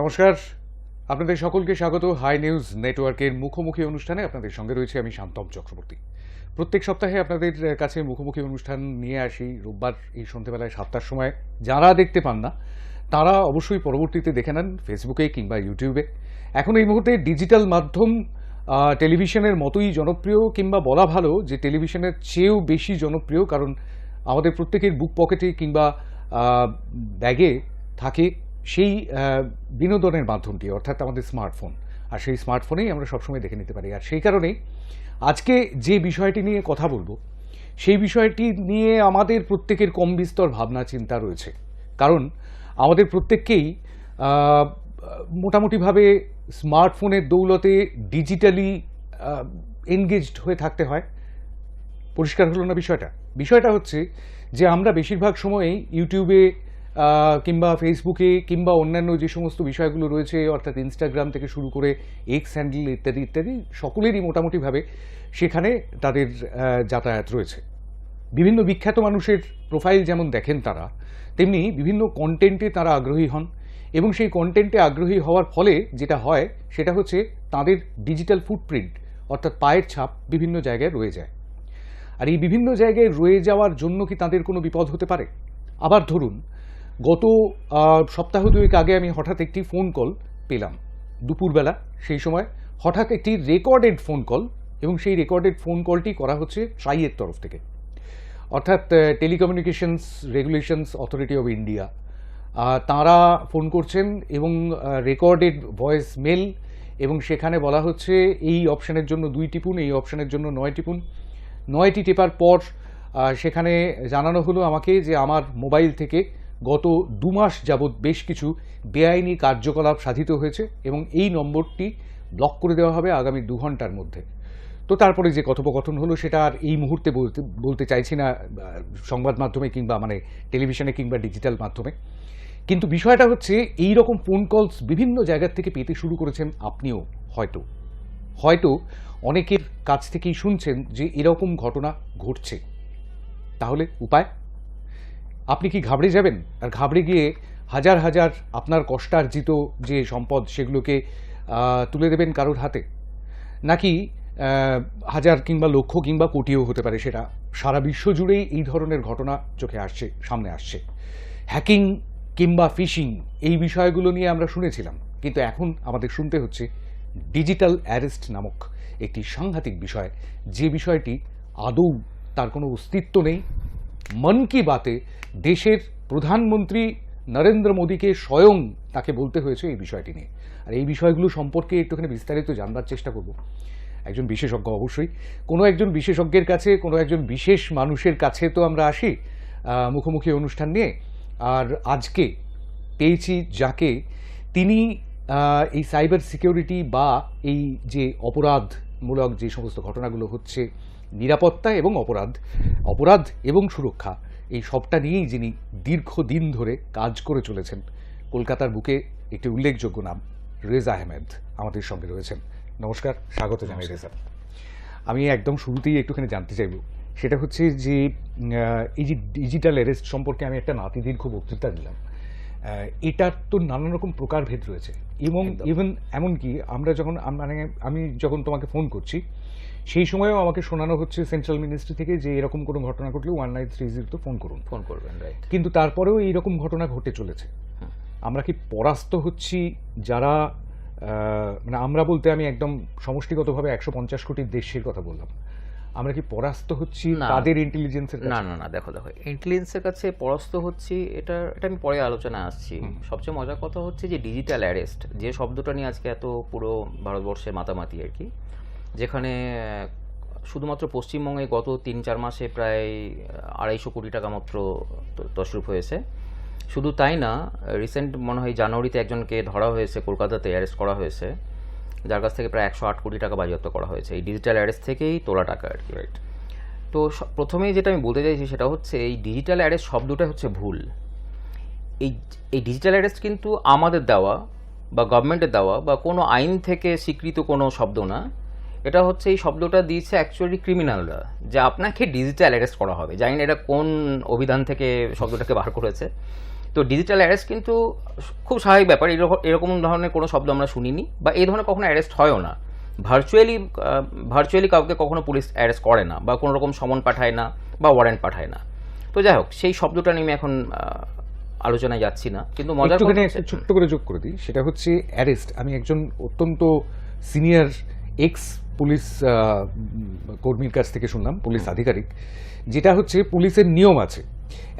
নমস্কার, আপনাদের সকলকে স্বাগত হাই নিউজ নেটওয়ার্কের মুখোমুখি অনুষ্ঠানে। আপনাদের সঙ্গে রয়েছে আমি শান্তম চক্রবর্তী। প্রত্যেক সপ্তাহে আপনাদের কাছে মুখোমুখি অনুষ্ঠান নিয়ে আসি রোববার এই সন্ধ্যেবেলায় 7টার সময়। যারা দেখতে পান না তারা অবশ্যই পরবর্তীতে দেখে নেন ফেসবুকে কিংবা ইউটিউবে। এখন এই মুহূর্তে ডিজিটাল মাধ্যম টেলিভিশনের মতোই জনপ্রিয়, কিংবা বলা ভালো যে টেলিভিশনের চেয়েও বেশি জনপ্রিয়, কারণ আমাদের প্রত্যেকের বুক পকেটে কিংবা ব্যাগে থাকে সেই বিনোদনের মাধ্যমটি, অর্থাৎ আমাদের স্মার্টফোন। আর সেই স্মার্টফোনেই আমরা সবসময় দেখে নিতে পারি। আর সেই কারণেই আজকে যে বিষয়টি নিয়ে কথা বলবো, সেই বিষয়টি নিয়ে আমাদের প্রত্যেকের কম বিস্তর ভাবনা চিন্তা রয়েছে। কারণ আমাদের প্রত্যেককেই মোটামুটিভাবে স্মার্টফোনের দৌলতে ডিজিটালি এনগেজড হয়ে থাকতে হয়। পরিষ্কার হলো না বিষয়টা? বিষয়টা হচ্ছে যে আমরা বেশিরভাগ সময়েই ইউটিউবে কিংবা ফেসবুকে কিংবা অন্যান্য যে সমস্ত বিষয়গুলো রয়েছে, অর্থাৎ ইনস্টাগ্রাম থেকে শুরু করে এক্স হ্যান্ডেল ইত্যাদি ইত্যাদি, সকলেরই মোটামুটিভাবে সেখানে তাদের যাতায়াত রয়েছে। বিভিন্ন বিখ্যাত মানুষের প্রোফাইল যেমন দেখেন তারা, তেমনি বিভিন্ন কন্টেন্টে তারা আগ্রহী হন, এবং সেই কন্টেন্টে আগ্রহী হওয়ার ফলে যেটা হয় সেটা হচ্ছে তাদের ডিজিটাল ফুটপ্রিন্ট, অর্থাৎ পায়ের ছাপ বিভিন্ন জায়গায় রয়ে যায়। আর এই বিভিন্ন জায়গায় রয়ে যাওয়ার জন্য কি তাদের কোনো বিপদ হতে পারে? আবার ধরুন, গত সপ্তাহ দুয়েক আগে আমি হঠাৎ একটি ফোন কল পেলাম দুপুরবেলা। সেই সময় হঠাৎ একটি রেকর্ডেড ফোন কল, এবং সেই রেকর্ডেড ফোন কলটি করা হচ্ছে ট্রাইয়ের তরফ থেকে, অর্থাৎ telecommunications regulations authority of India. তাঁরা ফোন করছেন এবং রেকর্ডেড ভয়েস মেল, এবং সেখানে বলা হচ্ছে এই অপশানের জন্য 2 টিপুন, এই অপশানের জন্য 9 টিপুন। 9টি টেপার পর সেখানে জানানো হলো আমাকে যে আমার মোবাইল থেকে গত 2 মাস যাবৎ বেশ কিছু বেআইনি কার্যকলাপ সাধিত হয়েছে, এবং এই নম্বরটি ব্লক করে দেওয়া হবে আগামী 2 ঘন্টার মধ্যে। তো তারপরে যে কথোপকথন হলো সেটা আর এই মুহূর্তে বলতে চাইছি না সংবাদ মাধ্যমে কিংবা মানে টেলিভিশনে কিংবা ডিজিটাল মাধ্যমে। কিন্তু বিষয়টা হচ্ছে এই রকম ফোন কলস বিভিন্ন জায়গা থেকে পেতে শুরু করেছেন আপনিও। হয়তো অনেকের কাছ থেকেই শুনছেন যে এরকম ঘটনা ঘটছে। তাহলে উপায়? আপনি কি ঘাবড়ে যাবেন? আর ঘাবড়ে গিয়ে হাজার হাজার আপনার কষ্টার্জিত যে সম্পদ সেগুলোকে তুলে দেবেন কারোর হাতে? নাকি হাজার কিংবা লক্ষ কিংবা কোটিও হতে পারে, সেটা সারা বিশ্ব জুড়েই এই ধরনের ঘটনা চোখে আসছে, সামনে আসছে। হ্যাকিং কিংবা ফিশিং এই বিষয়গুলো নিয়ে আমরা শুনেছিলাম, কিন্তু এখন আমাদের শুনতে হচ্ছে ডিজিটাল অ্যারেস্ট নামক একটি সাংঘাতিক বিষয়, যে বিষয়টি আদৌ তার কোনো অস্তিত্ব নেই। মন কি বাতে দেশের প্রধানমন্ত্রী নরেন্দ্র মোদীকে স্বয়ং তাকে বলতে হয়েছে এই বিষয়টি নিয়ে। আর এই বিষয়গুলো সম্পর্কে একটুখানি বিস্তারিত জানবার চেষ্টা করব একজন বিশেষজ্ঞ, অবশ্যই কোনো একজন বিশেষজ্ঞের কাছে, কোনো একজন বিশেষ মানুষের কাছে তো আমরা আসি মুখোমুখি অনুষ্ঠান নিয়ে। আর আজকে পেয়েছি যাকে, তিনি এই সাইবার সিকিউরিটি বা এই যে অপরাধমূলক যে সমস্ত ঘটনাগুলো হচ্ছে, নিরাপত্তা এবং অপরাধ এবং সুরক্ষা, এই সবটা নিয়েই যিনি দীর্ঘদিন ধরে কাজ করে চলেছেন। কলকাতার বুকে একটি উল্লেখযোগ্য নাম রেজা আহমেদ আমাদের সঙ্গে রয়েছেন। নমস্কার, স্বাগত জানাই রেজা। আমি একদম শুরুতেই একটুখানি জানতে চাইব, সেটা হচ্ছে যে এই যে ডিজিটাল অ্যারেস্ট সম্পর্কে আমি একটা নাতিদীর্ঘ বক্তৃতা দিলাম। এটার তো নানান রকম প্রকারভেদ রয়েছে, এবং এমনকি আমরা যখন আমি যখন তোমাকে ফোন করছি সেই সময়ও আমাকে শোনানো হচ্ছে সেন্ট্রাল মিনিস্ট্রি থেকে যে এরকম কোনো ঘটনা ঘটলে 1930 তো ফোন করবেন, রাইট? কিন্তু তারপরেও এইরকম ঘটনা ঘটে চলেছে। আমরা কি পরাস্ত হচ্ছি যারা মানে আমরা বলতে আমি একদম সমষ্টিগতভাবে 150 কোটির দেশের কথা বললাম, আমরা কি পরাস্ত হচ্ছি তাদের ইন্টেলিজেন্সের কাছে? না, দেখো ইন্টেলিজেন্সের কাছে পরাস্ত হচ্ছি, এটা আমি পরে আলোচনায় আসছি। সবচেয়ে মজার কথা হচ্ছে যে ডিজিটাল অ্যারেস্ট যে শব্দটা নিয়ে আজকে এত পুরো ভারতবর্ষে মাতামাতি আর কি, যেখানে শুধুমাত্র পশ্চিমবঙ্গে গত 3-4 মাসে প্রায় 250 কোটি টাকা মাত্র তছরূপ হয়েছে। শুধু তাই না, রিসেন্ট মনে হয় জানুয়ারিতে একজনকে ধরা হয়েছে, কলকাতাতে অ্যারেস্ট করা হয়েছে, যার কাছ থেকে প্রায় 108 কোটি টাকা বাজেয়াপ্ত করা হয়েছে এই ডিজিটাল অ্যারেস্ট থেকেই তোলা টাকা আর কি, রাইট? তো প্রথমেই যেটা আমি বলতে চাইছি সেটা হচ্ছে এই ডিজিটাল অ্যারেস্ট শব্দটা হচ্ছে ভুল। এই ডিজিটাল অ্যারেস্ট কিন্তু আমাদের দেওয়া বা গভর্নমেন্টের দেওয়া বা কোনো আইন থেকে স্বীকৃত কোনো শব্দ না। এটা হচ্ছে এই শব্দটা দিয়েছে অ্যাকচুয়ালি ক্রিমিনালরা, যে আপনাকে ডিজিটাল অ্যারেস্ট করা হবে। জানি না এটা কোন অভিধান থেকে শব্দটাকে বার করেছে। তো তো ডিজিটাল অ্যারেস্ট কিন্তু খুব স্বাভাবিক ব্যাপার, এরকম ধরনের কোনো শব্দ আমরা শুনিনি, বা এই ধরনের কখনো অ্যারেস্ট হয়ও না। ভার্চুয়ালি কাউকে কখনো পুলিশ অ্যারেস্ট করে না, বা কোনো রকম সমন পাঠায় না, বা ওয়ারেন্ট পাঠায় না। তো যাই হোক, সেই শব্দটা নিয়ে আমি এখন আলোচনায় যাচ্ছি না, কিন্তু মজার একটুখানি কথা একটা ছোট্ট করে যোগ করে দিই, সেটা হচ্ছে অ্যারেস্ট। আমি একজন অত্যন্ত সিনিয়র এক্স পুলিশ কর্মীর কাছ থেকে শুনলাম, পুলিশ আধিকারিক, যেটা হচ্ছে পুলিশের নিয়ম আছে,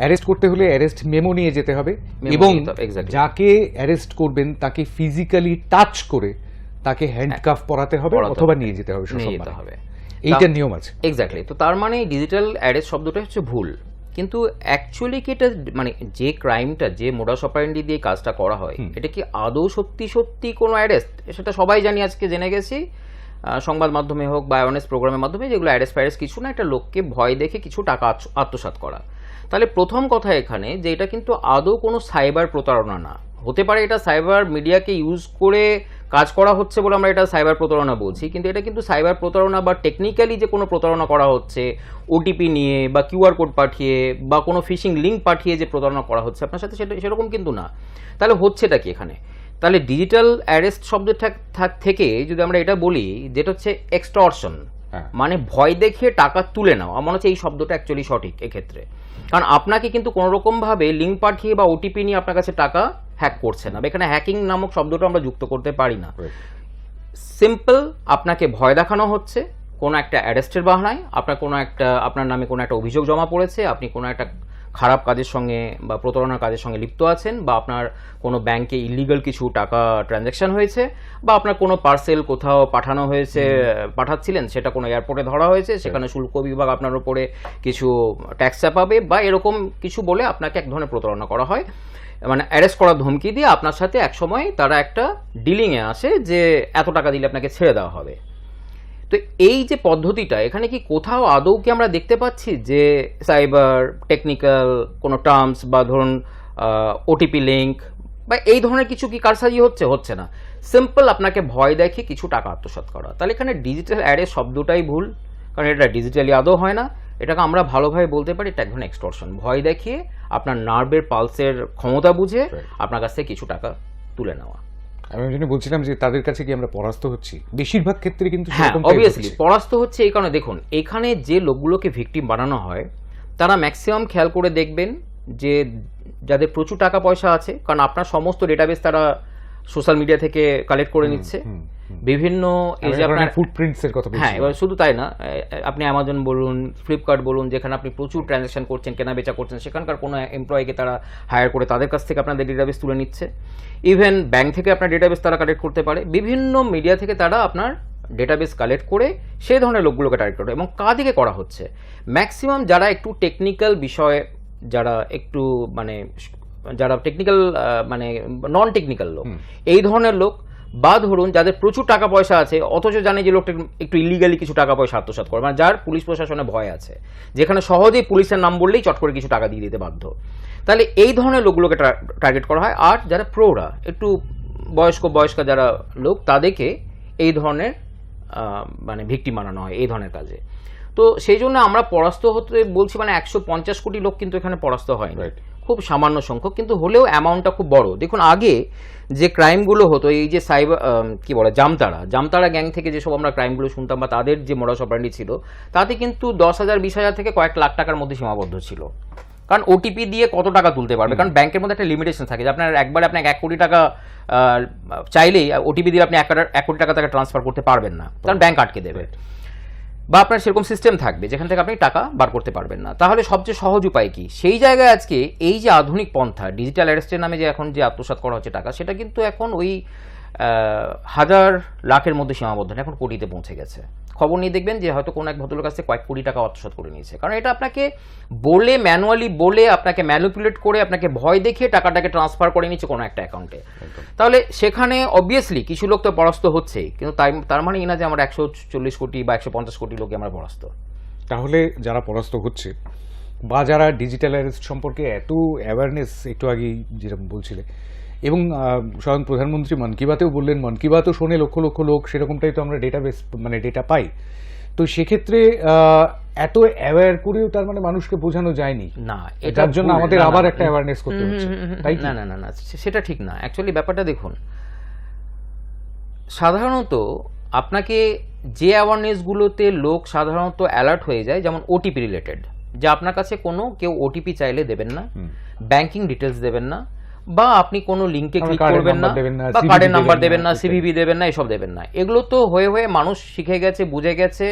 অ্যারেস্ট করতে হলে অ্যারেস্ট মেমো নিয়ে যেতে হবে, Memo এবং নিয়ে যেতে হবে, exactly. যাকে অ্যারেস্ট করবেন তাকে ফিজিক্যালি টাচ করে তাকে হ্যান্ডকাফ পরাতে হবে অথবা নিয়ে যেতে হবে, নিয়ে যেতে হবে, এইটার নিয়ম আছে। এক্স্যাক্টলি। তো তার মানে ডিজিটাল অ্যারেস্ট শব্দটা হচ্ছে ভুল, কিন্তু অ্যাকচুয়ালি কি এটা মানে যে ক্রাইমটা, যে মোডাস অপারেন্ডি দিয়ে কাজটা করা হয়, এটা কি আদৌ সত্যি কোনো অ্যারেস্ট? সেটা সবাই জানি, আজকে জেনে গেছি, সংবাদ মাধ্যমে হোক বা অ্যাওয়ারনেস প্রোগ্রামের মাধ্যমে, যেগুলো অ্যারেস্ট কিছু না, একটা লোককে ভয় দেখে কিছু টাকা আত্মসাৎ করা। তাহলে প্রথম কথা এখানে যে এটা কিন্তু আদৌ কোনো সাইবার প্রতারণা না। হতে পারে এটা সাইবার মিডিয়াকে ইউজ করে কাজ করা হচ্ছে বলে আমরা এটা সাইবার প্রতারণা বলছি, কিন্তু এটা কিন্তু সাইবার প্রতারণা বা টেকনিক্যালি যে কোনো প্রতারণা করা হচ্ছে ওটিপি নিয়ে বা কিউআর কোড পাঠিয়ে বা কোনো ফিশিং লিঙ্ক পাঠিয়ে যে প্রতারণা করা হচ্ছে আপনার সাথে, সেরকম কিন্তু না। তাহলে হচ্ছেটা কি এখানে? তাহলে ডিজিটাল অ্যারেস্ট শব্দ থেকে যদি আমরা এটা বলি, যেটা হচ্ছে এক্সটর্শন, মানে ভয় দেখিয়ে টাকা তুলে নাও, আমার হচ্ছে এই শব্দটা অ্যাকচুয়ালি সঠিক এক্ষেত্রে। কারণ আপনাকে কিন্তু কোনো রকমভাবে লিঙ্ক পাঠিয়ে বা ওটিপি নিয়ে আপনার কাছে টাকা হ্যাক করছে না, এখানে হ্যাকিং নামক শব্দটা আমরা যুক্ত করতে পারি না। সিম্পল, আপনাকে ভয় দেখানো হচ্ছে কোনো একটা অ্যারেস্টের বাহানায়, আপনার নামে কোনো একটা অভিযোগ জমা পড়েছে, আপনি কোনো একটা খারাপ কাজের সঙ্গে বা প্রতারণার কাজের সঙ্গে লিপ্ত আছেন, বা আপনার কোনো ব্যাংকে ইলিগাল কিছু টাকা ট্রানজ্যাকশন হয়েছে, বা আপনার কোনো পার্সেল কোথাও পাঠাচ্ছিলেন, সেটা কোনো এয়ারপোর্টে ধরা হয়েছে, সেখানে শুল্ক বিভাগ আপনার উপরে কিছু ট্যাক্স চাপাবে বা এরকম কিছু বলে আপনাকে এক ধরনের প্রতারণা করা হয়, মানে অ্যারেস্ট করার ধমকি দিয়ে আপনার সাথে একসময় তারা একটা ডিলিংয়ে আসে যে এত টাকা দিলে আপনাকে ছেড়ে দেওয়া হবে। তো এই যে পদ্ধতিটা, এখানে কি কোথাও আদৌ কি আমরা দেখতে পাচ্ছি যে সাইবার টেকনিক্যাল কোনো টার্মস বা ধরুন ওটিপি লিঙ্ক বা এই ধরনের কিছু কি কারসাজি হচ্ছে না। সিম্পল আপনাকে ভয় দেখে কিছু টাকা আত্মসাৎ করা। তাহলে এখানে ডিজিটাল অ্যারেস্ট শব্দটাই ভুল, কারণ এটা ডিজিটালি আদৌ হয় না। এটাকে আমরা ভালোভাবে বলতে পারি এটা এক ধরনের এক্সটর্শন, ভয় দেখিয়ে আপনার নার্ভের পালসের ক্ষমতা বুঝে আপনার কাছ থেকে কিছু টাকা তুলে নেওয়া। আমি ওই জন্য বলছিলাম যে তাদের কাছে কি আমরা পরাস্ত হচ্ছি বেশিরভাগ ক্ষেত্রে, কিন্তু হ্যাঁ, অবভিয়াসলি পরাস্ত হচ্ছে। এই কারণে দেখুন, এখানে যে লোকগুলোকে ভিকটিম বানানো হয় তারা ম্যাক্সিমাম খেয়াল করে দেখবেন যে যাদের প্রচুর টাকা পয়সা আছে, কারণ আপনার সমস্ত ডেটাবেস তারা সোশ্যাল মিডিয়া থেকে কালেক্ট করে নিচ্ছে, বিভিন্ন এই যে আপনার ফুটপ্রিন্টসের কথা বলছি। হ্যাঁ, এবার শুধু তাই না, আপনি অ্যামাজন বলুন, ফ্লিপকার্ট বলুন, যেখানে আপনি প্রচুর ট্রানজ্যাকশন করছেন, কেনা বেচা করছেন, সেখানকার কোনো এমপ্লয়িকে তারা হায়ার করে তাদের কাছ থেকে আপনাদের ডেটাবেস তুলে নিচ্ছে। ইভেন ব্যাংক থেকে আপনার ডেটাবেস তারা কালেক্ট করতে পারে, বিভিন্ন মিডিয়া থেকে তারা আপনার ডেটাবেস কালেক্ট করে সেই ধরনের লোকগুলোকে টার্গেট করে। এবং কাদিকে করা হচ্ছে ম্যাক্সিমাম যারা একটু টেকনিক্যাল বিষয়ে, যারা টেকনিক্যাল মানে নন টেকনিক্যাল লোক, এই ধরনের লোক, বা ধরুন যাদের প্রচুর টাকা পয়সা আছে অথচ জানে যে লোকটা একটু ইলিগালি কিছু টাকা পয়সা আত্মসাৎ করে, মানে যার পুলিশ প্রশাসনে ভয় আছে, যেখানে সহজেই পুলিশের নাম বললেই চট করে কিছু টাকা দিয়ে দিতে বাধ্য। তাহলে এই ধরনের লোকগুলোকে টার্গেট করা হয়। আর যারা প্রৌঢ়া, একটু বয়স্ক যারা লোক, তাদেরকে এই ধরনের মানে ভিকটিম বানানো হয় এই ধরনের কাজে। তো সেই জন্য আমরা পরাস্ত হতে বলছি, মানে 150 কোটি লোক কিন্তু এখানে পরাস্ত হয়নি, খুব সামান্য সংখ্যক, কিন্তু হলেও অ্যামাউন্টটা খুব বড়। দেখুন, আগে যে ক্রাইমগুলো হতো, এই যে সাইবার কি বলে জামতারা গ্যাং থেকে যেসব আমরা ক্রাইমগুলো শুনতাম বা তাদের যে মোডাস অপারেন্ডি ছিল, তাতে কিন্তু 10,000 20,000 থেকে কয়েক লাখ টাকার মধ্যে সীমাবদ্ধ ছিল। কারণ ওটিপি দিয়ে কত টাকা তুলতে পারবে, কারণ ব্যাংকের মধ্যে একটা লিমিটেশন থাকে যে আপনার একবারে আপনাকে 1 কোটি টাকা চাইলেই ওটিপি দিয়ে আপনি 1 কোটি টাকা তাকে ট্রান্সফার করতে পারবেন না, কারণ ব্যাংক আটকে দেবে, বা আপনার সেরকম সিস্টেম থাকবে যেখান থেকে আপনি টাকা বার করতে পারবেন না। তাহলে সবচেয়ে সহজ উপায় কি? সেই জায়গায় আজকে এই যে আধুনিক পন্থা, ডিজিটাল অ্যারেস্টের নামে যে এখন যে আত্মসাৎ করা হচ্ছে টাকা, সেটা কিন্তু এখন ওই হাজার লাখের মধ্যে সীমাবদ্ধ না, এখন কোটিতে পৌঁছে গেছে। খবর নিয়ে দেখবেন যে হয়তো কোনো এক ভদ্রলোক কাছে কয়েক কোটি টাকা আত্মসাৎ করে নিয়েছে, কারণ এটা আপনাকে বলে, ম্যানুয়ালি বলে, আপনাকে ম্যানিপুলেট করে, আপনাকে ভয় দেখিয়ে টাকাটাকে ট্রান্সফার করে নিচ্ছে কোনো একটা অ্যাকাউন্টে। তাহলে সেখানে অবভিয়াসলি কিছু লোক তো পরাস্ত হচ্ছেই, কিন্তু তার মানে এই না যে আমরা 140 কোটি বা 150 কোটি লোকে আমরা পরাস্ত। তাহলে যারা পরাস্ত হচ্ছে বা যারা ডিজিটাল অ্যারেস্ট সম্পর্কে এত অ্যাওয়ারনেস, একটু আগেই যেরকম বলছিলে, এবং স্বয়ং প্রধানমন্ত্রী মন কি বাতেও বললেন, মন কি বাতও শোনে লক্ষ লক্ষ লোক, সেরকমটাই তো আমরা ডেটাবেস মানে ডেটা পাই। তো সেক্ষেত্রে এত অ্যাওয়্যার করেও তার মানে মানুষকে বোঝানো যায়নি না, এটার জন্য আমাদের আবার একটা অ্যাওয়ারনেস করতে হচ্ছে, তাই কি? না না না না, সেটা ঠিক না। অ্যাকচুয়ালি ব্যাপারটা দেখুন, সাধারণত আপনাকে যে অ্যাওয়ারনেসগুলোতে লোক সাধারণত অ্যালার্ট হয়ে যায়, যেমন ওটিপি রিলেটেড, যে আপনার কাছে কোনো কেউ ওটিপি চাইলে দেবেন না, ব্যাংকিং ডিটেলস দেবেন না, বা আপনি কোনো লিঙ্কে ক্লিক করবেন না, বা কার্ডের নাম্বার দেবেন না, সিভিভি দেবেন না, এসব দেবেন না। এগুলো তো হয়ে হয়ে মানুষ শিখে গেছে, বুঝে গেছে।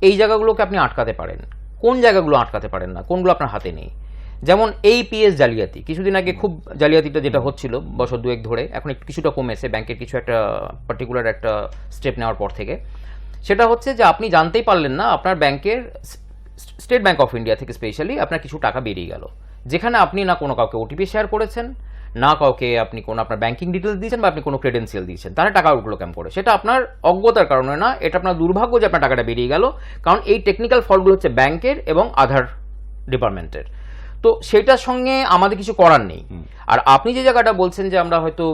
এই জায়গাগুলোকে আপনি আটকাতে পারেন। কোন জায়গাগুলো আটকাতে পারেন না, কোনগুলো আপনার হাতে নেই। যেমন এই পিএস জালিয়াতি, কিছুদিন আগে খুব জালিয়াতিটা যেটা হচ্ছিল বছর দুয়েক ধরে, এখন একটু কিছুটা কমেছে ব্যাংকের কিছু একটা পার্টিকুলার একটা স্টেপ নেওয়ার পর থেকে। সেটা হচ্ছে যে আপনি জানতেই পারলেন না আপনার ব্যাংকের, স্টেট ব্যাংক অফ ইন্ডিয়া থেকে স্পেশালি আপনার কিছু টাকা বেরিয়ে গেল, যেখানে আপনি না কোনো কাউকে ওটিপি শেয়ার করেছেন, না কাউকে আপনি কোনো আপনার ব্যাংকিং ডিটেলস দিয়েছেন, বা আপনি কোনো ক্রেডেন্সিয়াল দিয়েছেন, তারা টাকা উঠলো কেমন করে। সেটা আপনার অজ্ঞতার কারণে না, এটা আপনার দুর্ভাগ্য যে আপনার টাকাটা বেরিয়ে গেল, কারণ এই টেকনিক্যাল ফল্টগুলো হচ্ছে ব্যাংকের এবং আধার ডিপার্টমেন্টের। তো সেটার সঙ্গে আমাদের কিছু করার নেই। আর আপনি যে জায়গাটা বলছেন যে আমরা হয়তো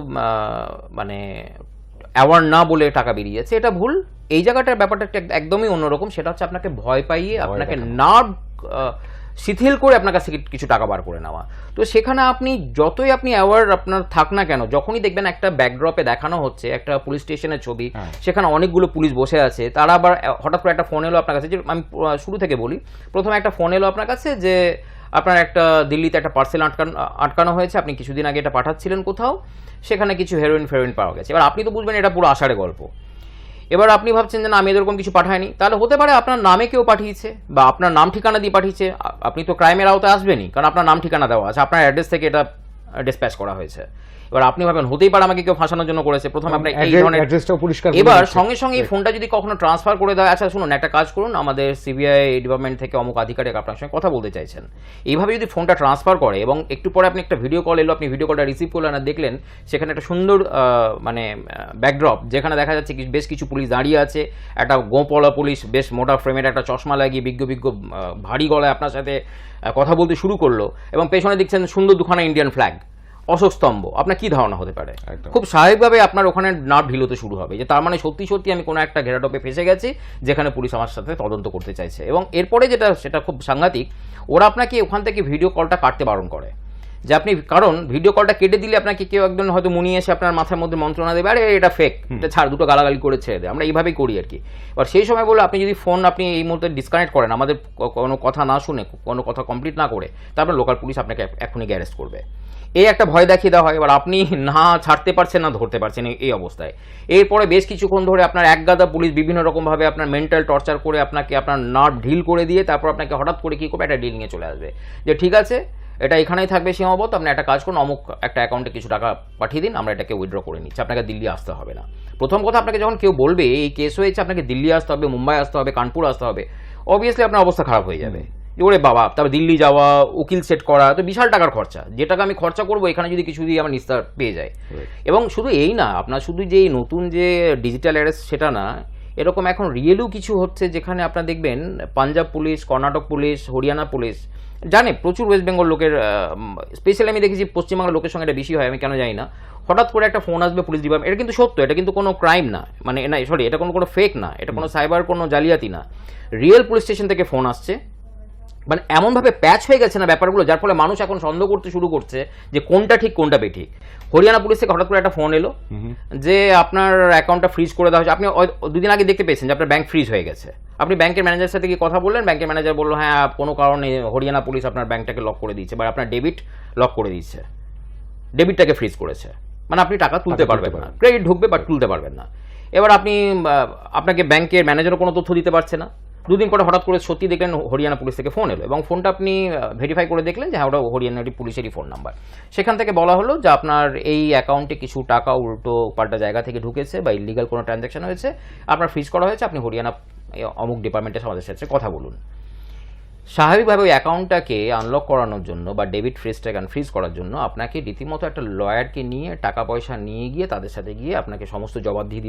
মানে অ্যাওয়ার্ড না বলে টাকা বেরিয়ে যাচ্ছে, এটা ভুল। এই জায়গাটার ব্যাপারটা একদমই অন্যরকম। সেটা হচ্ছে আপনাকে ভয় পাইয়ে, আপনাকে নার্ভ শিথিল করে আপনার কাছ থেকে কিছু টাকা বার করে নেওয়া। তো সেখানে আপনি যতই আপনি অ্যাওয়ার্ড আপনার থাক না কেন, যখনই দেখবেন একটা ব্যাকড্রপে দেখানো হচ্ছে একটা পুলিশ স্টেশনের ছবি, সেখানে অনেকগুলো পুলিশ বসে আছে, তারা আবার হঠাৎ করে একটা ফোন এলো আপনার কাছে, যে আমি শুরু থেকে বলি, প্রথমে একটা ফোন এলো আপনার কাছে যে আপনার একটা দিল্লিতে একটা পার্সেল আটকানো হয়েছে, আপনি কিছুদিন আগে এটা পাঠাচ্ছিলেন কোথাও, সেখানে কিছু হেরোইন ফেরোইন পাওয়া গেছে। এবার আপনি তো বুঝবেন এটা পুরো আষাঢ়ে গল্প। এবার আপনি ভাবছেন যে না, আমি এরকম কিছু পাঠাইনি, তাহলে হতে পারে আপনার নামে কেউ পাঠিয়েছে, বা আপনার নাম ঠিকানা দিয়ে পাঠিয়েছে। আপনি তো ক্রাইমের আওতায় আসবেনই, কারণ আপনার নাম ঠিকানা দেওয়া আছে, আপনার অ্যাড্রেস থেকে এটা ডিসপ্যাচ করা হয়েছে। এবার আপনি ভাবেন হতেই পারে আমাকে কেউ ফাঁসানোর জন্য করেছে, প্রথমে আপনি এই ধরনের অ্যাড্রেসটাও পরিষ্কার। এবার সঙ্গে সঙ্গে এই ফোনটা যদি কখনো ট্রান্সফার করে দেয়, আচ্ছা শুনুন একটা কাজ করুন, আমাদের সিবিআই ডিপার্টমেন্ট থেকে অমুক আধিকারিক আপনার সঙ্গে কথা বলতে চাইছেন, এইভাবে যদি ফোনটা ট্রান্সফার করে, এবং একটু পরে আপনি একটা ভিডিও কল এলো, আপনি ভিডিও কলটা রিসিভ করলেন আর দেখলেন সেখানে একটা সুন্দর মানে ব্যাকড্রপ, যেখানে দেখা যাচ্ছে বেশ কিছু পুলিশ দাঁড়িয়ে আছে, একটা গোপলা পুলিশ বেশ মোটা ফ্রেমের একটা চশমা লাগিয়ে বিজ্ঞ ভারী গলায় আপনার সাথে কথা বলতে শুরু করলো, এবং পেছনে দেখছেন সুন্দর দুখানা ইন্ডিয়ান ফ্ল্যাগ, অশোক স্তম্ভ, আপনার কি ধারণা হতে পারে? খুব স্বাভাবিকভাবে আপনার ওখানে নার্ভ ঢিলোতে শুরু হবে, যে তার মানে সত্যি সত্যি আমি কোনো একটা ঘেরাটোপে ফেসে গেছি, যেখানে পুলিশ আমার সাথে তদন্ত করতে চাইছে। এবং এরপরে সেটা খুব সাংঘাতিক, ওরা আপনাকে ওখান থেকে ভিডিও কলটা কাটতে বারণ করে, যে আপনি, কারণ ভিডিও কলটা কেটে দিলে আপনাকে কেউ একজন হয়তো মুনিয়ে এসে আপনার মাথার মধ্যে মন্ত্রণা দেবে, আরে এটা ফেক, এটা ছাড়, দুটো গালাগালি করে ছেড়ে দেয়, আমরা এইভাবেই করি আর কি। এবার সেই সময় বলে আপনি যদি ফোন আপনি এই মুহূর্তে ডিসকানেক্ট করেন, আমাদের কোনো কথা না শুনে, কোনো কথা কমপ্লিট না করে, তারপর লোকাল পুলিশ আপনাকে এখনই অ্যারেস্ট করবে, এই একটা ভয় দেখিয়ে দেওয়া হয়। এবার আপনি না ছাড়তে পারছেন না ধরতে পারছেন এই অবস্থায়। এরপরে বেশ কিছুক্ষণ ধরে আপনার একগাদা পুলিশ বিভিন্ন রকমভাবে আপনার মেন্টাল টর্চার করে আপনাকে আপনার নার্ভ ঢিল করে দিয়ে, তারপর আপনাকে হঠাৎ করে কী করবে, একটা ডিল নিয়ে চলে আসবে, যে ঠিক আছে এটা এখানেই থাকবে সীমাবদ্ধ, আপনি একটা কাজ করুন, অমুক একটা অ্যাকাউন্টে কিছু টাকা পাঠিয়ে দিন, আমরা এটাকে উইথড্র করে নিচ্ছি, আপনাকে দিল্লি আসতে হবে না। প্রথম কথা, আপনাকে যখন কেউ বলবে এই কেস হয়েছে আপনাকে দিল্লি আসতে হবে, মুম্বাই আসতে হবে, কানপুর আসতে হবে, অবভিয়াসলি আপনার অবস্থা খারাপ হয়ে যাবে, ওরে বাবা, তারপর দিল্লি যাওয়া, উকিল সেট করা, তো বিশাল টাকার খরচা, যে টাকা আমি খরচা করবো এখানে যদি কিছু দিয়ে আমার নিস্তার পেয়ে যায়। এবং শুধু এই না, আপনার শুধু যে নতুন যে ডিজিটাল অ্যারেস্ট সেটা না, এরকম এখন রিয়েলও কিছু হচ্ছে, যেখানে আপনার দেখবেন Punjab police, Karnataka police, Haryana police জানে, প্রচুর ওয়েস্ট বেঙ্গল লোকের, স্পেশালি আমি দেখেছি পশ্চিমবাংলার লোকের সঙ্গে এটা বেশি হয়, আমি কেন জানি না, হঠাৎ করে একটা ফোন আসবে পুলিশ ডিপার্টমেন্ট, এটা কিন্তু সত্য, এটা কিন্তু কোনো ক্রাইম না, মানে না সরি, এটা কোনো ফেক না, এটা কোনো সাইবার কোনো জালিয়াতি না, রিয়েল পুলিশ স্টেশন থেকে ফোন আসছে, মানে এমনভাবে প্যাচ হয়ে গেছে না ব্যাপারগুলো, যার ফলে মানুষ এখন সন্দেহ করতে শুরু করছে যে কোনটা ঠিক কোনটা বেঠিক। হরিয়ানা পুলিশ থেকে হঠাৎ করে একটা ফোন এলো যে আপনার অ্যাকাউন্টটা ফ্রিজ করে দেওয়া হয়েছে, আপনি দুদিন আগে দেখতে পেয়েছেন যে আপনার ব্যাংক ফ্রিজ হয়ে গেছে, আপনি ব্যাংকের ম্যানেজারের সাথে গিয়ে কথা বললেন, ব্যাংকের ম্যানেজার বললো হ্যাঁ কোনো কারণে হরিয়ানা পুলিশ আপনার ব্যাংকটাকে লক করে দিয়েছে, বা আপনার ডেবিট লক করে দিয়েছে, ডেবিটটাকে ফ্রিজ করেছে, মানে আপনি টাকা তুলতে পারবেন না, ক্রেডিট ঢুকবে বাট তুলতে পারবেন না। এবার আপনাকে ব্যাংকের ম্যানেজারও কোনো তথ্য দিতে পারছে না। দুদিন পরে হঠাৎ করে সত্যি দেখলেন হরিয়ানা পুলিশ থেকে ফোন এলো, এবং ফোনটা আপনি ভেরিফাই করে দেখলেন যে হ্যাঁ ওটা হরিয়ানার পুলিশেরই ফোন নাম্বার। সেখান থেকে বলা হলো যে আপনার এই অ্যাকাউন্টে কিছু টাকা উল্টো পাল্টা জায়গা থেকে ঢুকেছে, বা ইলিগাল কোনো ট্রানজ্যাকশন হয়েছে, আপনার ফ্রিজ করা হয়েছে, আপনি হরিয়ানা অমুক ডিপার্টমেন্টের আমাদের সাথে কথা বলুন। স্বাভাবিকভাবে ওই অ্যাকাউন্টটাকে আনলক করানোর জন্য বা ডেবিট ফ্রিজটাকে আনফ্রিজ করার জন্য আপনাকে রীতিমতো একটা লয়ারকে নিয়ে টাকা পয়সা নিয়ে গিয়ে তাদের সাথে গিয়ে আপনাকে সমস্ত জবাবদিহি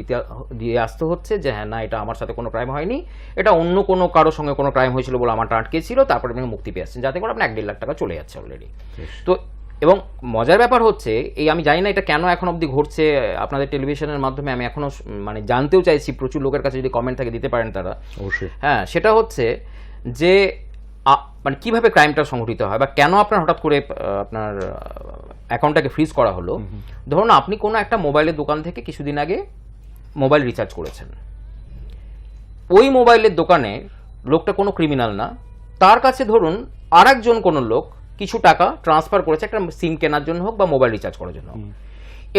দিয়ে আসতে হচ্ছে যে হ্যাঁ না এটা আমার সাথে কোনো ক্রাইম হয়নি, এটা অন্য কোনো কারোর সঙ্গে কোনো ক্রাইম হয়েছিল বলে আমারটা আটকে ছিল, তারপরে আপনি মুক্তি পেয়ে আসছেন, যাতে করে আপনার 1-1.5 লাখ টাকা চলে যাচ্ছে অলরেডি। তো এবং মজার ব্যাপার হচ্ছে এই আমি জানি না এটা কেন এখন অবধি ঘটছে আপনাদের টেলিভিশনের মাধ্যমে, আমি এখনো মানে জানতেও চাইছি, প্রচুর লোকের কাছে যদি কমেন্ট থাকে দিতে পারেন তারা অবশ্যই। হ্যাঁ, সেটা হচ্ছে যে মানে কিভাবে ক্রাইমটা সংঘটিত হয় বা কেন আপনার হঠাৎ করে আপনার অ্যাকাউন্টটাকে ফ্রিজ করা হলো। ধরুন আপনি কোনো একটা মোবাইলের দোকান থেকে কিছুদিন আগে মোবাইল রিচার্জ করেছেন, ওই মোবাইলের দোকানে লোকটা কোনো ক্রিমিনাল না, তার কাছে ধরুন আরেকজন কোনো লোক কিছু টাকা ট্রান্সফার করেছে একটা সিম কেনার জন্য হোক বা মোবাইল রিচার্জ করার জন্য।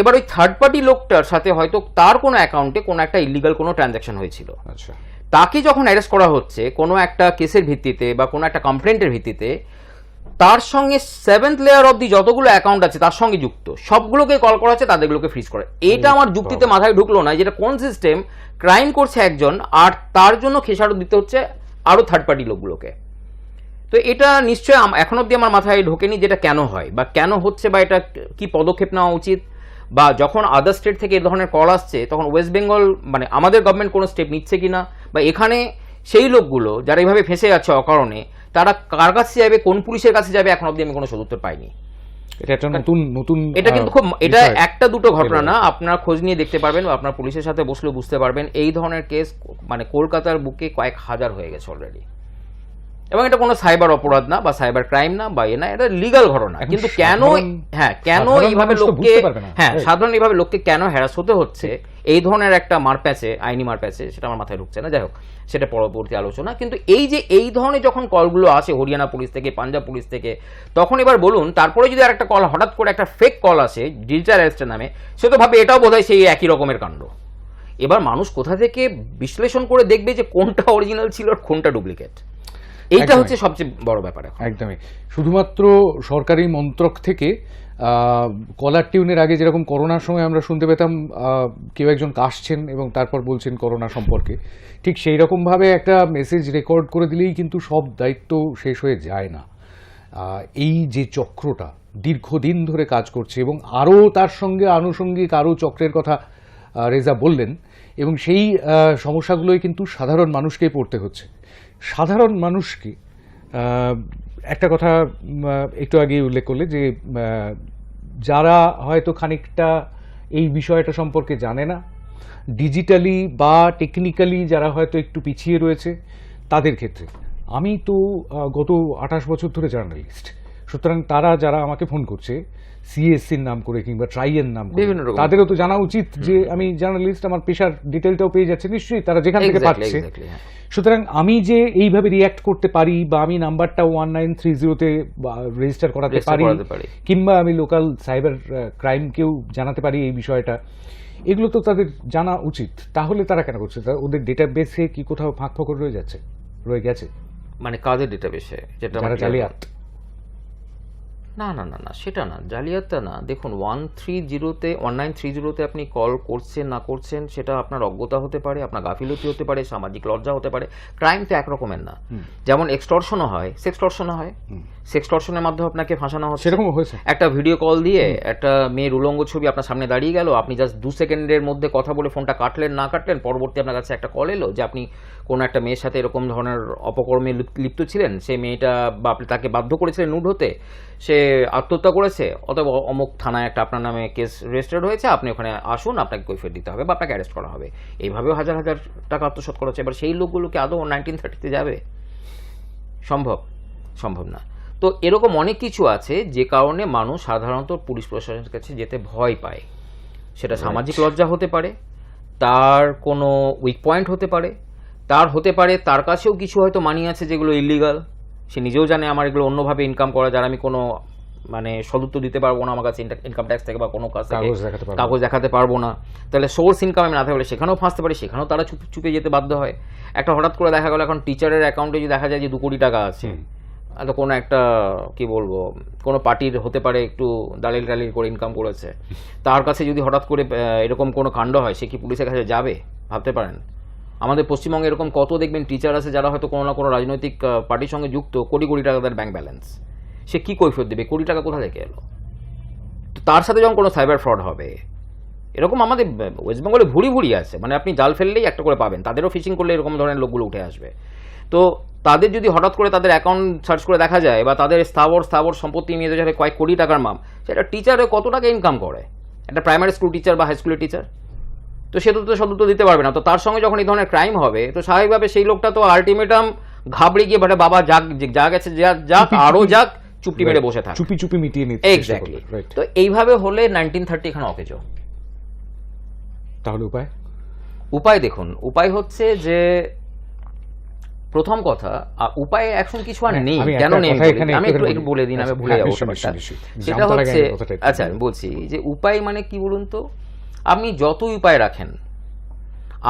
এবার ওই থার্ড পার্টি লোকটার সাথে হয়তো তার কোনো অ্যাকাউন্টে কোনো একটা ইলিগাল কোনো ট্রানজ্যাকশন হয়েছিল, আচ্ছা, তাকে যখন অ্যারেস্ট করা হচ্ছে কোনো একটা কেসের ভিত্তিতে বা কোনো একটা কমপ্লেন্টের ভিত্তিতে, তার সঙ্গে 7th লেয়ার অবধি যতগুলো অ্যাকাউন্ট আছে তার সঙ্গে যুক্ত সবগুলোকে কল করা হচ্ছে, তাদেরগুলোকে ফ্রিজ করে। এটা আমার যুক্তিতে মাথায় ঢুকলো না, যেটা কোন সিস্টেম, ক্রাইম করছে একজন আর তার জন্য খেসারত দিতে হচ্ছে আরো থার্ড পার্টি লোকগুলোকে। তো এটা নিশ্চয়ই এখন অবধি আমার মাথায় ঢোকেনি যেটা কেন হয় বা কেন হচ্ছে বা এটা কি পদক্ষেপ নেওয়া উচিত, বা যখন আদার স্টেট থেকে এ ধরনের কল আসছে তখন ওয়েস্ট বেঙ্গল মানে আমাদের গভর্নমেন্ট কোনো স্টেপ নিচ্ছে কিনা, বা এখানে সেই লোকগুলো যারা এইভাবে ফেঁসে যাচ্ছে অকারণে তারা কার কাছে যাবে, কোন পুলিশের কাছে যাবে, এখন অবধি আমি কোনো সদুত্তর পাইনি। এটা একটা নতুন এটা কিন্তু খুব, এটা একটা দুটো ঘটনা না, আপনার খোঁজ নিয়ে দেখতে পারবেন বা আপনার পুলিশের সাথে বসলেও বুঝতে পারবেন এই ধরনের কেস মানে কলকাতার বুকে কয়েক হাজার হয়ে গেছে অলরেডি। এবং এটা কোনো সাইবার অপরাধ না বা সাইবার ক্রাইম না বা না, এটা লিগাল ঘটনা। কিন্তু কেন কেন এইভাবে লোককে সাধারণ এইভাবে লোককে কেন হ্যারাস হতে হচ্ছে এই ধরনের একটা মারপ্যাচে, আইনি মারপ্যাচে, সেটা আমার মাথায় ঢুকছে না। যাই হোক, সেটা পরবর্তী আলোচনা। কিন্তু এই যে এই ধরনের যখন কলগুলো আসে হরিয়ানা পুলিশ থেকে, পাঞ্জাব পুলিশ থেকে, তখন এবার বলুন তারপরে যদি আরেকটা কল হঠাৎ করে একটা ফেক কল আসে ডিজিটাল অ্যারেস্টের নামে, সে তো ভাবে এটাও বোধহয় সেই একই রকমের কাণ্ড। এবার মানুষ কোথা থেকে বিশ্লেষণ করে দেখবে যে কোনটা অরিজিনাল ছিল আর কোনটা ডুপ্লিকেট, এইটা হচ্ছে সবচেয়ে বড় ব্যাপার। একদমই, শুধুমাত্র সরকারি মন্ত্রক থেকে কলার টিউনের আগে যেরকম করোনার সময় আমরা শুনতে পেতাম কেউ একজন কাশছেন এবং তারপর বলছেন করোনা সম্পর্কে, ঠিক সেই রকমভাবে একটা মেসেজ রেকর্ড করে দিলেই কিন্তু সব দায়িত্ব শেষ হয়ে যায় না। এই যে চক্রটা দীর্ঘদিন ধরে কাজ করছে এবং আরও তার সঙ্গে আনুষঙ্গিক আরও চক্রের কথা রেজা বললেন, এবং সেই সমস্যাগুলোই কিন্তু সাধারণ মানুষকেই পড়তে হচ্ছে। সাধারণ মানুষকে একটা কথা একটু আগে উল্লেখ করলে যে যারা হয়তো খানিকটা এই বিষয়টা সম্পর্কে জানে না, ডিজিটালি বা টেকনিক্যালি যারা হয়তো একটু পিছিয়ে রয়েছে, তাদের ক্ষেত্রে আমি তো গত 28 বছর ধরে জার্নালিস্ট, সুতরাং তারা যারা আমাকে ফোন করছে সিএসসির নাম করে কিংবা ট্রাইয়ের নাম করে, তাদেরও তো জানা উচিত যে আমি জার্নালিস্ট, আমার পেশার ডিটেলটাও পেয়ে যাচ্ছে নিশ্চয়ই তারা যেখান থেকে পাচ্ছে। সুতরাং আমি যে এইভাবে রিয়্যাক্ট করতে পারি বা আমি নাম্বারটা 1930-তে রেজিস্টার করাতে পারি কিংবা আমি লোকাল সাইবার ক্রাইমকেও জানাতে পারি এই বিষয়টা, এগুলো তো তাদের জানা উচিত। তাহলে তারা কেন করছে? ওদের ডেটাবেসে কি কোথাও ফাঁক ফোকর রয়ে গেছে? মানে কাদের ডেটাবেসে? যেটা জালিয়াত? না না না না, সেটা না, জালিয়াতটা না। দেখুন 1930-তে আপনি কল করছেন না করছেন সেটা আপনার অজ্ঞতা হতে পারে, আপনার গাফিলতি হতে পারে, সামাজিক লজ্জা হতে পারে। ক্রাইম তো একরকমের না। যেমন এক্সটর্শনও হয়, সেক্সটর্শনও হয়, সেক্সটর্শনের মাধ্যমে আপনাকে ফাঁসানো হচ্ছে। সেরকম হয়েছে, একটা ভিডিও কল দিয়ে একটা মেয়ের উলঙ্গ ছবি আপনার সামনে দাঁড়িয়ে গেল, আপনি জাস্ট 2 সেকেন্ডের মধ্যে কথা বলে ফোনটা কাটলেন না কাটলেন, পরবর্তী আপনার কাছে একটা কল এলো যে আপনি কোনো একটা মেয়ের সাথে এরকম ধরনের অপকর্মে লিপ্ত ছিলেন, সেই মেয়েটা বা আপনি তাকে বাধ্য করেছিলেন নুড হতে, সে আত্মহত্যা করেছে, অথবা অমুক থানায় একটা আপনার নামে কেস রেজিস্টার্ড হয়েছে, আপনি ওখানে আসুন, আপনাকে কৈফিয়ত দিতে হবে বা আপনাকে অ্যারেস্ট করা হবে। এইভাবেও হাজার হাজার টাকা আত্মসাৎ করা হচ্ছে। এবার সেই লোকগুলোকে আদৌ 1930-তে যাবে? সম্ভব না। তো এরকম অনেক কিছু আছে যে কারণে মানুষ সাধারণত পুলিশ প্রশাসনের কাছে যেতে ভয় পায়। সেটা সামাজিক লজ্জা হতে পারে, তার কোনো উইক পয়েন্ট হতে পারে, তার কাছেও কিছু হয়তো মানি আছে যেগুলো ইলিগাল, সে নিজেও জানে আমার এগুলো অন্যভাবে ইনকাম করা, যারা আমি কোনো মানে সদুত্তর দিতে পারবো না, আমার কাছে ইনকাম ট্যাক্স থেকে বা কোনো কাজ থেকে কাগজ দেখাতে পারবো না, তাহলে সোর্স ইনকাম আমি না থাকলে সেখানেও ফাঁসতে পারি, সেখানেও তারা চুপে যেতে বাধ্য হয়। একটা হঠাৎ করে দেখা গেল এখন টিচারের অ্যাকাউন্টে যদি দেখা যায় যে 2 কোটি টাকা আছে, তো কোনো একটা কি বলবো কোনো পার্টির হতে পারে একটু দালিল করে ইনকাম করেছে, তার কাছে যদি হঠাৎ করে এরকম কোনো কাণ্ড হয়, সে কি পুলিশের কাছে যাবে? ভাবতে পারেন। আমাদের পশ্চিমবঙ্গে এরকম কত দেখবেন টিচার আছে যারা হয়তো কোনো না কোনো রাজনৈতিক পার্টির সঙ্গে যুক্ত, কোটি টাকা তার ব্যাংক ব্যালেন্স, সে কি কৈফিয়ত দেবে? কোটি টাকা কোথা থেকে এলো? তো তার সাথে যখন কোনো সাইবার ফ্রড হবে, এরকম আমাদের ওয়েস্ট বেঙ্গলে ভুরি আছে, মানে আপনি জাল ফেললেই একটা করে পাবেন, তাদেরও ফিশিং করলে এরকম ধরনের লোকগুলো উঠে আসবে। তো তাদের যদি হঠাৎ করে তাদের অ্যাকাউন্ট সার্চ করে দেখা যায় বা তাদের স্থাবর সম্পত্তি নিয়ে যাবে কয়েক কোটি টাকার মাপ, সেটা টিচারে কত টাকা ইনকাম করে, একটা প্রাইমারি স্কুল টিচার বা হাই স্কুলের টিচার, তো সে তো সদুত্তর দিতে পারবে না। তো তার সঙ্গে যখন এই ধরনের ক্রাইম হবে, তো স্বাভাবিকভাবে সেই লোকটা তো আলটিমেটাম ঘাবড়ে গিয়ে বলে বাবা যাক, যা গেছে যাক, আরও যাক, চুপটি মেরে বসে থাকে, চুপি মিটিয়ে নিতে। এক্স্যাক্টলি। তো এইভাবে হলে 1930 এখানে অকেজো। তাহলে উপায় দেখুন, উপায় হচ্ছে যে প্রথম কথা, উপায় এখন কিছু আর নেই। কেন নেই আমি একটু বলে দিন, আমি ভুলে যাবো ব্যাপারটা। সেটা হচ্ছে, আচ্ছা আমি বলছি যে উপায় মানে কি বলুন তো, আপনি যতই উপায় রাখেন,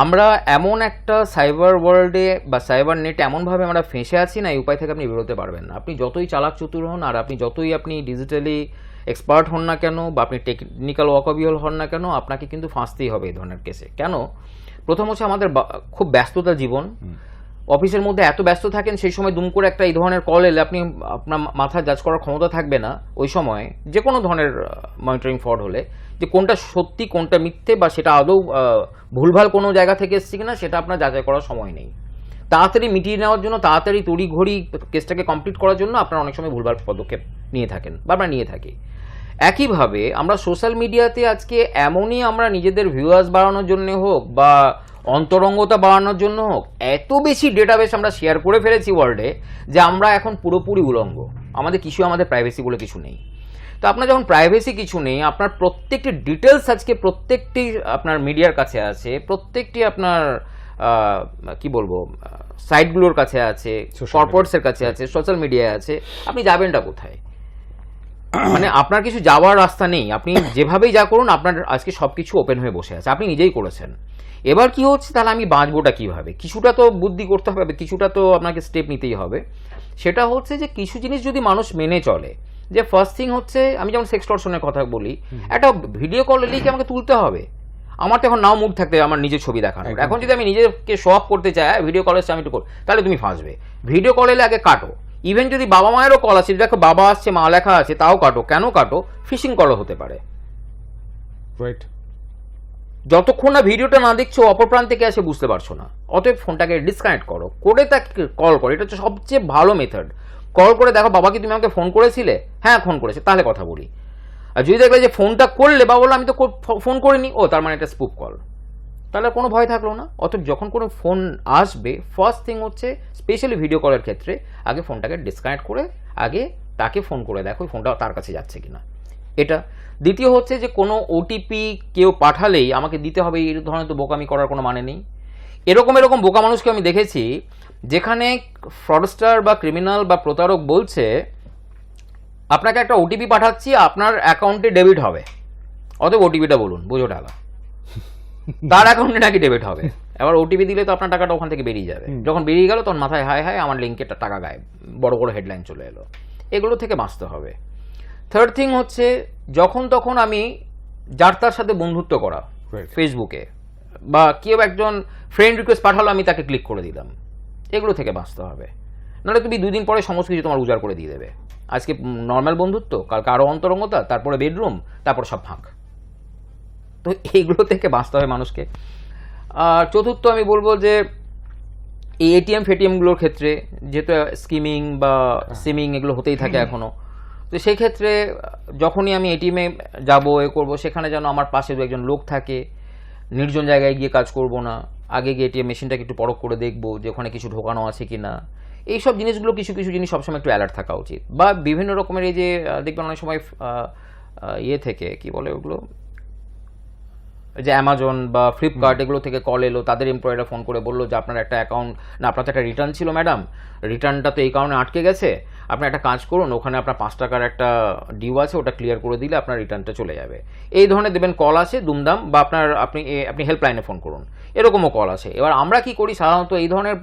আমরা এমন একটা সাইবার ওয়ার্ল্ডে বা সাইবার নেটে এমনভাবে আমরা ফেঁসে আছি না, এই উপায় থেকে আপনি বেরোতে পারবেন না। আপনি যতই চালাক চতুর হন আর আপনি যতই ডিজিটালি এক্সপার্ট হন না কেন বা আপনি টেকনিক্যাল ওয়াকাবিহল হন না কেন, আপনাকে কিন্তু ফাঁসতেই হবে এই ধরনের কেসে। কেন? প্রথম হচ্ছে আমাদের খুব ব্যস্ততা জীবন, অফিসের মধ্যে এত ব্যস্ত থাকেন, সেই সময় দুম করে একটা এই ধরনের কল এলে আপনার মাথা জাজ করার ক্ষমতা থাকবে না ওই সময়, যে কোনো ধরনের মনিটরিং ফ্রড হলে, যে কোনটা সত্যি কোনটা মিথ্যে বা সেটা আদৌ ভুলভাল কোনো জায়গা থেকে এসছে কিনা সেটা আপনার যাচাই করার সময় নেই। তাড়াতাড়ি মিটিয়ে নেওয়ার জন্য, তাড়াতাড়ি তড়িঘড়ি কেসটাকে কমপ্লিট করার জন্য আপনারা অনেক সময় ভুলভাল পদক্ষেপ নিয়ে থাকেন বা আমরা নিয়ে থাকি। একইভাবে আমরা সোশ্যাল মিডিয়াতে আজকে এমনই আমরা নিজেদের ভিউয়ার্স বাড়ানোর জন্য হোক বা অন্তরঙ্গতা বাড়ানোর জন্য হোক, এত বেশি ডেটাবেস আমরা শেয়ার করে ফেলেছি ওয়ার্ল্ডে যে আমরা এখন পুরোপুরি উলঙ্গ, আমাদের প্রাইভেসি বলে কিছু নেই। তো আপনার যখন প্রাইভেসি কিছু নেই, আপনার প্রত্যেকটি ডিটেলস আজকে প্রত্যেকটি আপনার মিডিয়ার কাছে আছে, প্রত্যেকটি আপনার কি বলবো সাইটগুলোর কাছে আছে, কর্পোরেটসের কাছে আছে, সোশ্যাল মিডিয়ায় আছে, আপনি যাবেনটা কোথায়? মানে আপনার কিছু যাওয়ার রাস্তা নেই, আপনি যেভাবেই যা করুন আপনার আজকে সবকিছু ওপেন হয়ে বসে আছে, আপনি নিজেই করেছেন। এবার কি হচ্ছে, তাহলে আমি বাঁচবোটা কিভাবে? কিছুটা তো বুদ্ধি করতে হবে, কিছুটা তো আপনাকে স্টেপ নিতেই হবে। সেটা হচ্ছে যে কিছু জিনিস যদি মানুষ মেনে চলে, যে ফার্স্ট থিং হচ্ছে, আমি যেমন সেক্সটর্শনের কথা বলি, একটা ভিডিও কল এলেই কি আমাকে তুলতে হবে? আমার তো এখন নাও মুড থাকতে আমার নিজের ছবি দেখানোর। এখন যদি আমি নিজেকে শো অফ করতে চাই, ভিডিও কলের সামনে একটু তাহলে তুমি ফাঁসবে। ভিডিও কল এলে আগে কাটো। ইভেন যদি বাবা মায়েরও কল আছে, দেখো বাবা আসছে মা লেখা আছে, তাও কাটো। কেন কাটো? ফিশিং কল হতে পারে। রাইট। যতক্ষণ না ভিডিওটা না দেখছো, অপর প্রান্ত থেকে আসে বুঝতে পারছো না, অতএব ফোনটাকে ডিসকানেক্ট করো, করে তাকে কল করো। এটা হচ্ছে সবচেয়ে ভালো মেথড। কল করে দেখো, বাবা কি তুমি আমাকে ফোন করেছিলে? হ্যাঁ ফোন করেছে, তাহলে কথা বলি। আর যদি দেখবে যে ফোনটা করলে বাবা বললো আমি তো ফোন করিনি, ও তার মানে এটা স্পুফ কল, তাহলে কোনো ভয় থাকলো না। অতএব যখন কোনো ফোন আসবে, ফার্স্ট থিং হচ্ছে স্পেশালি ভিডিও কলের ক্ষেত্রে, আগে ফোনটাকে ডিসকানেক্ট করে আগে তাকে ফোন করে দেখো ফোনটা তার কাছে যাচ্ছে কিনা, এটা। দ্বিতীয় হচ্ছে যে কোনো ওটিপি কেউ পাঠালেই আমাকে দিতে হবে, এই ধরনের তো বোকামি করার কোনো মানে নেই। এরকম বোকা মানুষকে আমি দেখেছি, যেখানে ফ্রডস্টার বা ক্রিমিনাল বা প্রতারক বলছে আপনাকে একটা ওটিপি পাঠাচ্ছি, আপনার অ্যাকাউন্টে ডেবিট হবে, অতএব ওটিপিটা বলুন, বুঝো টাকা। তার অ্যাকাউন্টে নাকি ডেবিট হবে। এবার ওটিপি দিলে তো আপনার টাকাটা ওখান থেকে বেরিয়ে যাবে। যখন বেরিয়ে গেল তখন মাথায় হায় হায় আমার লিঙ্কে টাকা গায়েব, বড় বড় হেডলাইন চলে এলো। এগুলো থেকে বাঁচতে হবে। থার্ড থিং হচ্ছে, যখন তখন আমি যার তার সাথে বন্ধুত্ব করা, ফেসবুকে বা কেউ একজন ফ্রেন্ড রিকোয়েস্ট পাঠালো, আমি তাকে ক্লিক করে দিলাম, এগুলো থেকে বাঁচতে হবে। নাহলে তুমি 2 দিন পরে সমস্ত কিছু তোমার উজাড় করে দিয়ে দেবে। আজকে নর্মাল বন্ধুত্ব, কালকে আরও অন্তরঙ্গতা, তারপরে বেডরুম, তারপর সব ফাঁক। তো এইগুলো থেকে বাঁচতে হবে মানুষকে। আর চতুর্থ আমি বলবো যে এই এটিএম ফেটিএমগুলোর ক্ষেত্রে, যেহেতু স্কিমিং বা সিমিং এগুলো হতেই থাকে এখনও, তো সেই ক্ষেত্রে যখনই আমি এটিএমে যাবো করবো, সেখানে যেন আমার পাশে 2-1 লোক থাকে, নির্জন জায়গায় গিয়ে কাজ করব না, আগে গিয়ে এটিএম মেশিনটাকে একটু পরখ করে দেখবো যে ওখানে কিছু ঢোকানো আছে কি না। এইসব জিনিসগুলো কিছু জিনিস সবসময় একটু অ্যালার্ট থাকা উচিত। বা বিভিন্ন রকমের এই যে দেখবেন অনেক সময় ইয়ে থেকে কি বলে ওগুলো, যে অ্যামাজন বা ফ্লিপকার্ট এগুলো থেকে কল এলো, তাদের এমপ্লয়িরা ফোন করে বললো যে আপনার একটা অ্যাকাউন্ট না, আপনার তো একটা রিটার্ন ছিল ম্যাডাম, রিটার্নটা তো এই কারণে আটকে গেছে, আপনি একটা কাজ করুন, ওখানে আপনার 5 টাকার একটা ডিউ আছে, ওটা ক্লিয়ার করে দিলে আপনার রিটার্নটা চলে যাবে। এই ধরনের দেবেন কল আসে দুমদাম, বা আপনি হেল্পলাইনে ফোন করুন, এরকমও কল আসে। এবার আমরা কি করি সাধারণত এই ধরনের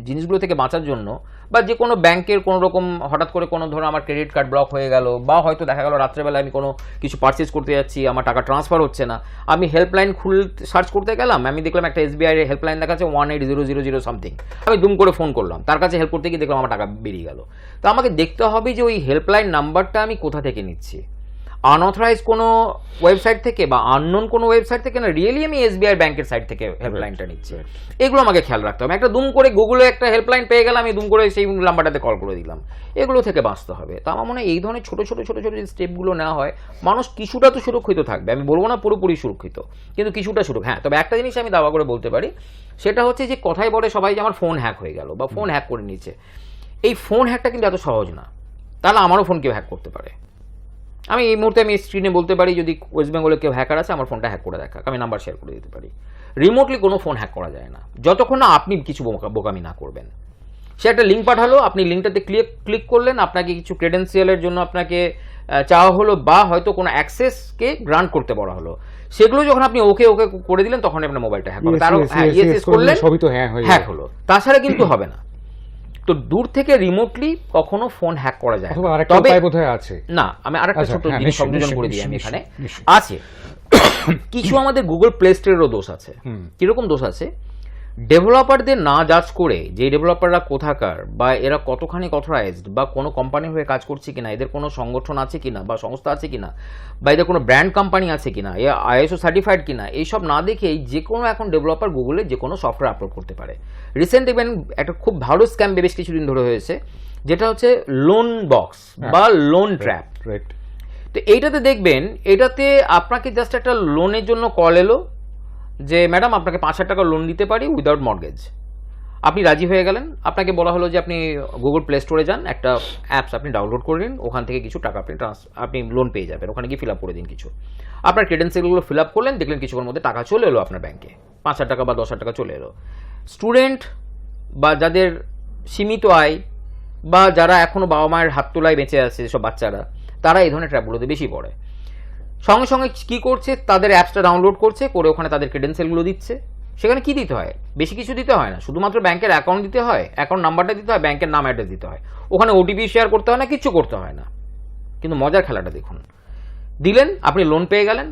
জিনিসগুলো থেকে বাঁচার জন্য, বা যে কোনো ব্যাংকের কোনো রকম হঠাৎ করে কোনো ধরো আমার ক্রেডিট কার্ড ব্লক হয়ে গেল, বা হয়তো দেখা গেল রাত্রেবেলা আমি কোনো কিছু পারচেজ করতে যাচ্ছি, আমার টাকা ট্রান্সফার হচ্ছে না, আমি হেল্পলাইন সার্চ করতে গেলাম, আমি দেখলাম একটা SBI এর হেল্পলাইন দেখাচ্ছে 180000 সামথিং, আমি দুম করে ফোন করলাম, তার কাছে হেল্প করতে গিয়ে দেখলাম আমার টাকা বেরিয়ে গেল। তো আমাকে দেখতে হবে যে ওই হেল্পলাইন নাম্বারটা আমি কোথা থেকে নিচ্ছি। আনঅথরাইজ কোনো ওয়েবসাইট থেকে বা আননোন কোনো ওয়েবসাইট থেকে না, রিয়েলি আমি SBI ব্যাংকের সাইট থেকে হেল্পলাইনটা নিচ্ছি, এগুলো আমাকে খেয়াল রাখতে হবে। একটা দুম করে গুগলে একটা হেল্পলাইন পেয়ে গেলাম, আমি দুম করে সেই নাম্বারটাতে কল করে দিলাম, এগুলো থেকে বাঁচতে হবে। তো আমার মনে হয় এই ধরনের ছোটো ছোটো ছোটো ছোটো যে স্টেপগুলো নেওয়া হয়, মানুষ কিছুটা তো সুরক্ষিত থাকবে, আমি বলবো না পুরোপুরি সুরক্ষিত, কিন্তু কিছুটা সুরক্ষিত। হ্যাঁ, তবে একটা জিনিস আমি দাবা করে বলতে পারি, সেটা হচ্ছে যে কথাই বলে সবাই যে আমার ফোন হ্যাক হয়ে গেল বা ফোন হ্যাক করে নিচ্ছে, এই ফোন হ্যাকটা কিন্তু এত সহজ না। তাহলে আমারও ফোন কেউ হ্যাক করতে পারে। আমি এই মুহূর্তে আমি স্ক্রিনে বলতে পারি, যদি ওয়েস্ট বেঙ্গলে কেউ হ্যাকার আছে আমার ফোনটা হ্যাক করে দেখা, আমি নাম্বার শেয়ার করে দিতে পারি। রিমোটলি কোনো ফোন হ্যাক করা যায় না যতক্ষণ না আপনি কিছু বোকামি না করবেন। সে একটা লিঙ্ক পাঠালো, আপনি লিঙ্কটাতে ক্লিক করলেন, আপনাকে কিছু ক্রেডেন্সিয়ালের জন্য আপনাকে চাওয়া হলো বা হয়তো কোনো অ্যাক্সেসকে গ্রান্ট করতে বলা হলো, সেগুলো যখন আপনি ওকে ওকে করে দিলেন তখন আপনার মোবাইলটা হ্যাক হবে। তারও ইয়েস করলেন, সবই তো হ্যাক হলো, তাছাড়া কিন্তু হবে না। তো দূর থেকে রিমোটলি কখনো ফোন হ্যাক করা যায় না। তবে বোধহয় আছে না, আমি আরেকটা ছোট জিনিস সংযোজন করে দিই আমি এখানে, আছে কিছু আমাদের গুগল প্লে স্টোরেরও দোষ আছে। কিরকম দোষ আছে? ডেভেলপারদের না জাজ করে, যে ডেভেলপাররা কোথাকার বা এরা কতখানি অথরাইজড বা কোনো কোম্পানি হয়ে কাজ করছে কিনা, এদের কোনো সংগঠন আছে কিনা বা সংস্থা আছে কিনা, বা এদের কোনো ব্র্যান্ড কোম্পানি আছে কিনা, এ ISO সার্টিফাইড কিনা, এইসব না দেখেই যে কোনো এখন ডেভেলপার গুগলে যে কোনো সফটওয়্যার আপলোড করতে পারে। রিসেন্ট দেখবেন একটা খুব ভালো স্ক্যাম বেশ কিছুদিন ধরে হয়েছে, যেটা হচ্ছে লোন বক্স বা লোন ট্র্যাপ। তো এইটাতে দেখবেন, এটাতে আপনাকে জাস্ট একটা লোনের জন্য কল এলো যে ম্যাডাম আপনাকে 5,000 টাকা লোন দিতে পারি উইদাউট মর্গেজ। আপনি রাজি হয়ে গেলেন, আপনাকে বলা হলো যে আপনি গুগল প্লে স্টোরে যান, একটা অ্যাপস আপনি ডাউনলোড করে নিন, ওখান থেকে কিছু টাকা আপনি লোন পেয়ে যাবেন, ওখানে গিয়ে ফিল আপ করে দিন কিছু। আপনার ক্রেডেন্সিয়ালগুলো ফিল আপ করলেন, দেখলেন কিছুক্ষণের মধ্যে টাকা চলে এলো আপনার ব্যাংকে, 5,000 টাকা বা 10,000 টাকা চলে এলো। স্টুডেন্ট বা যাদের সীমিত আয় বা যারা এখনও বাবা মায়ের হাত তোলায় বেঁচে আছে, যেসব বাচ্চারা, তারা এই ধরনের ট্র্যাপগুলোতে বেশি পড়ে। সঙ্গে সঙ্গে কী করছে, তাদের অ্যাপসটা ডাউনলোড করছে, করে ওখানে তাদের ক্রেডেন্সিয়ালগুলো দিচ্ছে। সেখানে কি দিতে হয়? বেশি কিছু দিতে হয় না, শুধুমাত্র ব্যাংকের অ্যাকাউন্ট দিতে হয়, অ্যাকাউন্ট নাম্বারটা দিতে হয়, ব্যাংকের নাম অ্যাড্রেস দিতে হয়, ওখানে OTP শেয়ার করতে হয় না, কিচ্ছু করতে হয় না। কিন্তু মজার খেলাটা দেখুন, দিলেন, আপনি লোন পেয়ে গেলেন,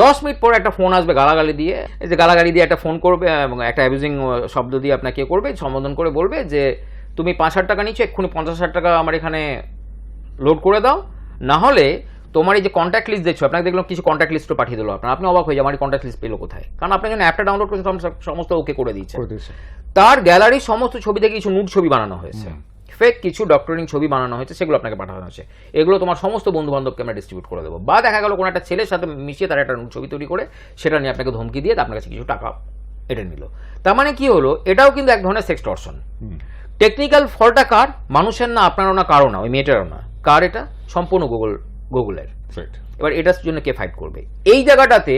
10 মিনিট পরে একটা ফোন আসবে গালাগালি দিয়ে, এই যে গালাগালি দিয়ে একটা ফোন করবে এবং একটা অ্যাবিউজিং শব্দ দিয়ে আপনাকে করবে, সম্বোধন করে বলবে যে তুমি 5,000 টাকা নিচ্ছ, এক্ষুনি 50,000 টাকা আমার এখানে লোড করে দাও, না হলে তোমার এই যে কন্ট্যাক্ট লিস্ট দেখছো, আপনাকে দেখলাম কিছু কন্ট্যাক্ট লিস্টও পাঠিয়ে দিল আপনার, আপনি অবাক হয়ে যাবেন আমার কন্ট্যাক্ট লিস্ট পেলো কোথায়, কারণ আপনি যখন অ্যাপটা ডাউনলোড করেছেন সমস্ত ওকে করে দিচ্ছে। তার গ্যালারির সমস্ত ছবি থেকে কিছু নুড ছবি বানানো হয়েছে, ফেক কিছু ডক্টরিং ছবি বানানো হয়েছে, সেগুলো আপনাকে পাঠানো হয়েছে, এগুলো তোমার সমস্ত বন্ধু বান্ধবকে আমরা ডিস্ট্রিবিউট করে দেবো। বা দেখা গেল কোনো একটা ছেলের সাথে মিশিয়ে তার একটা নুড ছবি তৈরি করে সেটা নিয়ে আপনাকে ধমকি দিয়ে আপনার কাছে কিছু টাকা এটা নিল। তার মানে কি হলো, এটাও কিন্তু এক ধরনের সেক্সটর্শন। টেকনিক্যাল ফলটা কার? মানুষের না, আপনারও না, কারো না, ওই মেয়েটারও না, কার? এটা সম্পূর্ণ গুগলের। এবার এটার জন্য কে ফাইট করবে? এই জায়গাটাতে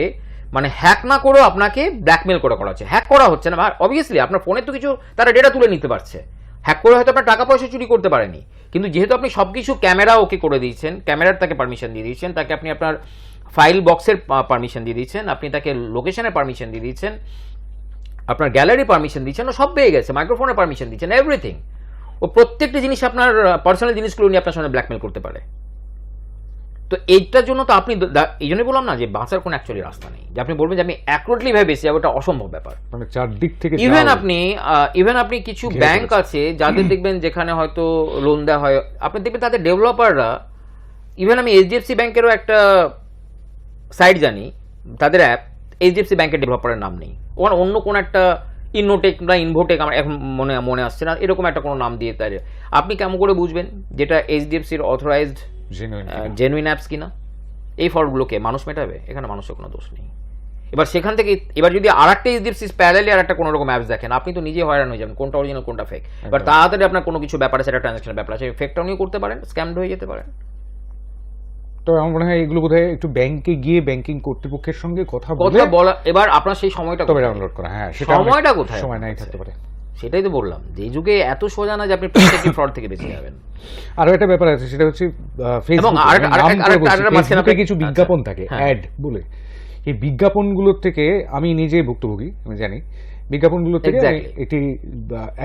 মানে হ্যাক না করেও আপনাকে ব্ল্যাকমেল করা হচ্ছে। হ্যাক করা হচ্ছে না, অবভিয়াসলি আপনার ফোনে তো কিছু তারা ডেটা তুলে নিতে পারছে, হ্যাক করে হয়তো আপনার টাকা পয়সা চুরি করতে পারেনি, কিন্তু যেহেতু আপনি সব কিছু ক্যামেরা ওকে করে দিয়েছেন, ক্যামেরার তাকে পারমিশন দিয়ে দিয়েছেন, তাকে আপনি আপনার ফাইল বক্সের পারমিশন দিয়ে দিয়েছেন, আপনি তাকে লোকেশনের পারমিশন দিয়ে দিয়েছেন, আপনার গ্যালারি পারমিশন দিচ্ছেন, ও সব পেয়ে গেছে, মাইক্রোফোনের পারমিশন দিচ্ছেন, এভরিথিং। ও প্রত্যেকটা জিনিস আপনার পার্সোনাল জিনিসগুলো নিয়ে আপনার সঙ্গে ব্ল্যাকমেল করতে পারে। তো এইটার জন্য তো আপনি, এই জন্যই বললাম না যে বাঁচার কোনো অ্যাকচুয়ালি রাস্তা নেই, যে আপনি বলবেন যে আমি অ্যাকুরেটলি ভাবে বেশি যাবো, এটা অসম্ভব ব্যাপার। মানে চারদিক থেকে ইভেন আপনি কিছু ব্যাংক আছে যাদের দেখবেন যেখানে হয়তো লোন দেওয়া হয়, আপনি দেখবেন তাদের ডেভেলপাররা, ইভেন আমি HDFC ব্যাংকেরও একটা সাইট জানি, তাদের অ্যাপ HDFC ব্যাংকের ডেভেলপারের নাম নেই, ওখানে অন্য কোনো একটা ইনোটেক বা ইনভোটেক, আমার এখন মনে আসছে না, এরকম একটা কোনো নাম দিয়ে তাই আপনি কেমন করে বুঝবেন যেটা HDFCর অথরাইজড জেনুইন অ্যাপস কিনা? এই ফল্টগুলোকে মানুষ মেটাবে? এখানে মানুষের কোনো দোষ নেই। এবার সেখান থেকে এবার যদি আর একটা HDFC প্যারালালি আর একটা কোনো রকম অ্যাপস দেখেন, আপনি তো নিজে হয়রান হয়ে যাবেন কোনটা অরিজিনাল কোনটা ফেক। এবার তাড়াতাড়ি আপনার কোনো কিছু ব্যাপারে, সেটা ট্রানজাকশনের ব্যাপার আছে, ফেকটাও নিয়ে করতে পারেন, স্ক্যামড হয়ে যেতে পারেন। তো আমার মনে হয় এগুলো বোধহয় একটু ব্যাংকে গিয়ে ব্যাংকিং কর্তৃপক্ষের সঙ্গে কথা বলা, এবার আপনার সেই সময়টা তবে ডাউনলোড করা, হ্যাঁ সেটা সময়টা কোথায়, সময় নাই থাকতে পারে, সেটাই তো বললাম যে এই যুগে এত সোজা না যে আপনি প্রত্যেকটি ফ্রড থেকে বেঁচে যাবেন। আরো একটা ব্যাপার আছে, সেটা হচ্ছে ফেসবুকে কিছু বিজ্ঞাপন থাকে, অ্যাড বলে, এই বিজ্ঞাপনগুলোর থেকে আমি নিজে ভুক্তভোগী, আমি জানি বিজ্ঞাপনগুলোর থেকে এটি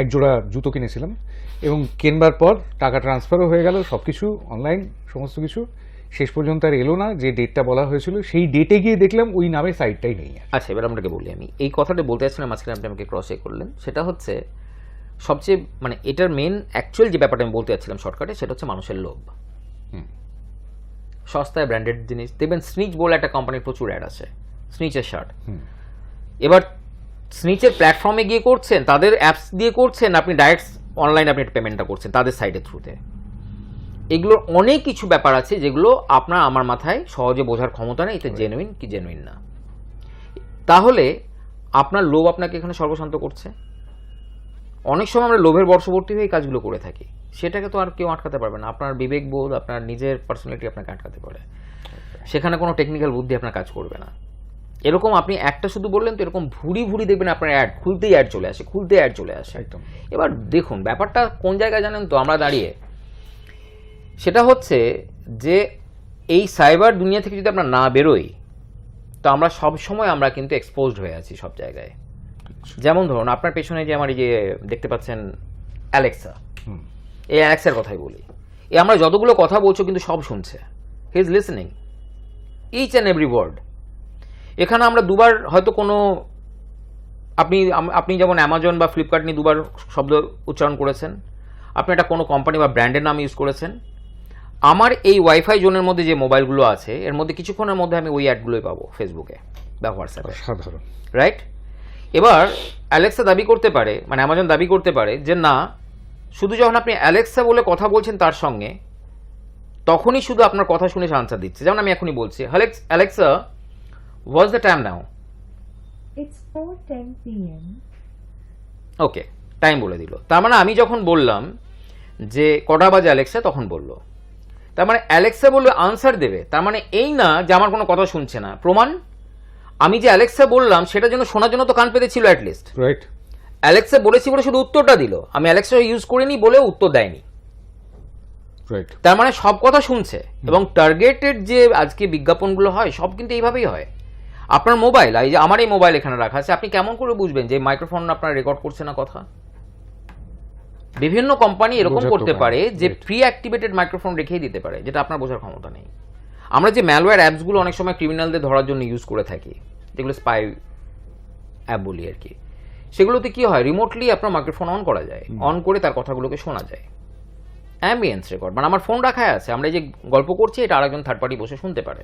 একজোড়া জুতো কিনেছিলাম এবং কেনবার পর টাকা ট্রান্সফারও হয়ে গেল, সবকিছু অনলাইন, সমস্ত কিছু শেষ পর্যন্ত আর এলো না, যে ডেটটা বলা হয়েছিল সেই ডেটে গিয়ে দেখলাম ওই নামে সাইটটাই নেই। আচ্ছা, এবার আপনাকে বলি, আমি এই কথাটা বলতে চাচ্ছিলাম, মাঝখানে আপনি আমাকে ক্রস করলেন, সেটা হচ্ছে সবচেয়ে মানে এটার মেন অ্যাকচুয়াল যে ব্যাপারটা আমি বলতে চাচ্ছিলাম শর্টকাটে, সেটা হচ্ছে মানুষের লোভ। সস্তায় ব্র্যান্ডেড জিনিস দেখবেন। স্নিচ বলে একটা কোম্পানির প্রচুর অ্যাড আছে, স্নিচের শার্ট। এবার স্নিচের প্ল্যাটফর্মে গিয়ে করছেন, তাদের অ্যাপস দিয়ে করছেন, আপনি ডাইরেক্ট অনলাইন আপনি পেমেন্টটা করছেন তাদের সাইটের থ্রুতে। এগুলোর অনেক কিছু ব্যাপার আছে যেগুলো আপনার আমার মাথায় সহজে বোঝার ক্ষমতা নেই, এটা জেনুইন কি জেনুইন না। তাহলে আপনার লোভ আপনাকে এখানে সর্বশান্ত করছে। অনেক সময় আমরা লোভের বর্ষবর্তী হয়ে এই কাজগুলো করে থাকি, সেটাকে তো আর কেউ আটকাতে পারবে না। আপনার বিবেকবোধ, আপনার নিজের পার্সোনালিটি আপনাকে আটকাতে পারে, সেখানে কোনো টেকনিক্যাল বুদ্ধি আপনার কাজ করবে না। এরকম আপনি একটা শুধু বললেন তো এরকম ভুরি ভুরি দেখবেন আপনার অ্যাড খুলতেই অ্যাড চলে আসে, খুলতেই অ্যাড চলে আসে। একদম। এবার দেখুন ব্যাপারটা কোন জায়গায় জানেন তো আমরা দাঁড়িয়ে, সেটা হচ্ছে যে এই সাইবার দুনিয়া থেকে যদি আমরা না বেরোই তো আমরা সব সময় আমরা কিন্তু এক্সপোজড হয়ে আছি সব জায়গায়। যেমন ধরুন আপনার পেছনে যে আমার এই যে দেখতে পাচ্ছেন অ্যালেক্সা, এই অ্যালেক্সার কথাই বলি, এই আমরা যতগুলো কথা বলছো কিন্তু সব শুনছে, he is listening each and every word. এখানে আমরা দুবার হয়তো কোনো আপনি যেমন অ্যামাজন বা ফ্লিপকার্ট নিয়ে দুবার শব্দ উচ্চারণ করেছেন, আপনি একটা কোনো কোম্পানি বা ব্র্যান্ডের নাম ইউজ করেছেন। আমার এই ওয়াইফাই জোনের মধ্যে যে মোবাইলগুলো আছে এর মধ্যে কিছুক্ষণের মধ্যে আমি ওই অ্যাডগুলোই পাবো ফেসবুকে বা হোয়াটসঅ্যাপে, সাধারণ, রাইট? এবার অ্যালেক্সা দাবি করতে পারে, মানে অ্যামাজন দাবি করতে পারে যে না, শুধু যখন আপনি অ্যালেক্সা বলে কথা বলছেন তার সঙ্গে তখনই শুধু আপনার কথা শুনে সে আনসার দিচ্ছে। যেমন আমি এখনই বলছি, Alexa what's the time now? It's 4:10 p.m. Okay, time বলে দিল। তার মানে আমি যখন বললাম যে কটা বাজে অ্যালেক্সা, তখন বললো। তার মানে অ্যালেক্সা বললে আনসার দেবে, তার মানে এই না যে আমার কোনো কথা শুনছে না। প্রমাণ, আমি যে অ্যালেক্সা বললাম সেটার জন্য শোনার জন্য তো কান পেতে ছিল অ্যাটলিস্ট। রাইট। অ্যালেক্সা বলেছি বলে শুধু উত্তরটা দিল, আমি অ্যালেক্সা ইউজ করিনি বলেও উত্তর দেয়নি। রাইট। তার মানে সব কথা শুনছে। এবং টার্গেটেড যে আজকে বিজ্ঞাপনগুলো হয় সব কিন্তু এইভাবেই হয়। আপনার মোবাইল, এই যে আমার এই মোবাইল এখানে রাখা আছে, আপনি কেমন করে বুঝবেন যে মাইক্রোফোন আপনার রেকর্ড করছে না কথা? বিভিন্ন কোম্পানি এরকম করতে পারে যে প্রি অ্যাক্টিভেটেড মাইক্রোফোন রেখেই দিতে পারে, যেটা আপনার বোঝার ক্ষমতা নেই। আমরা যে ম্যালওয়্যার অ্যাপসগুলো অনেক সময় ক্রিমিনালদের ধরার জন্য ইউজ করে থাকি, যেগুলো স্পাই অ্যাপ বলি আর কি, সেগুলোতে কি হয়, রিমোটলি আপনার মাইক্রোফোন অন করা যায়, অন করে তার কথাগুলোকে শোনা যায়, অ্যাম্বিয়েন্স রেকর্ড। মানে আমার ফোন রাখা আছে, আমরা যে গল্প করছি এটা আরেকজন থার্ড পার্টি বসে শুনতে পারে।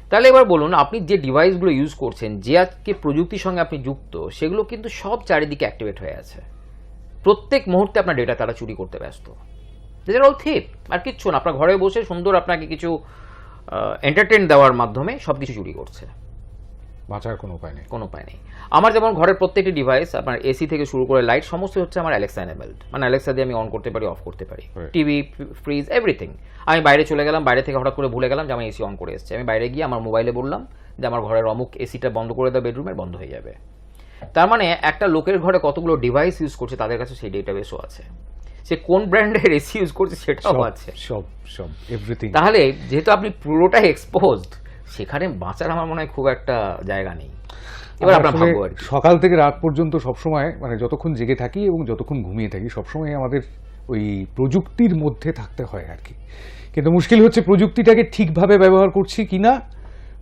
তাহলে এবার বলুন, আপনি যে ডিভাইসগুলো ইউজ করছেন, যে আজকে প্রযুক্তির সঙ্গে আপনি যুক্ত, সেগুলো কিন্তু সব চারিদিকে অ্যাক্টিভেট হয়ে আছে। প্রত্যেক মুহূর্তে আপনার ডেটা তারা চুরি করতে ব্যস্ত। দিস আর অল থিপ, আর কিচ্ছু না। আপনার ঘরে বসে সুন্দর আপনাকে কিছু এন্টারটেইন দেওয়ার মাধ্যমে সব কিছু চুরি করছে। বাঁচার কোনো উপায় নেই, কোনো উপায় নেই। আমার যেমন ঘরের প্রত্যেকটি ডিভাইস, আপনার এসি থেকে শুরু করে লাইট, সমস্ত হচ্ছে আমার অ্যালেক্সা এনেবলড। মানে অ্যালেক্সা দিয়ে আমি অন করতে পারি, অফ করতে পারি, টিভি, ফ্রিজ, এভরিথিং। আমি বাইরে চলে গেলাম, বাইরে থেকে হঠাৎ করে ভুলে গেলাম যে আমি এসি অন করে এসেছি, আমি বাইরে গিয়ে আমার মোবাইলে বললাম যে আমার ঘরের অমুক এসিটা বন্ধ করে দাও বেডরুমের, বন্ধ হয়ে যাবে। তার মানে একটা লোকের ঘরে কতগুলো ডিভাইস ইউজ করছে তাদের কাছে সেই ডেটাবেসও আছে, সে কোন ব্র্যান্ডের এসি ইউজ করছে সেটাও আছে, সব সব এভরিথিং। তাহলে যেহেতু আপনি পুরোটাই এক্সপোজড, সেখানে বাঁচার আমার মনে হয় খুব একটা জায়গা নেই। এবার আপনার ভাগ্য আর কি। সকাল থেকে রাত পর্যন্ত সবসময়, মানে যতক্ষণ জেগে থাকি এবং যতক্ষণ ঘুমিয়ে থাকি, সবসময় আমাদের ওই প্রযুক্তির মধ্যে থাকতে হয় আর কি। কিন্তু মুশকিল হচ্ছে প্রযুক্তিটাকে ঠিকভাবে ব্যবহার করছি কিনা,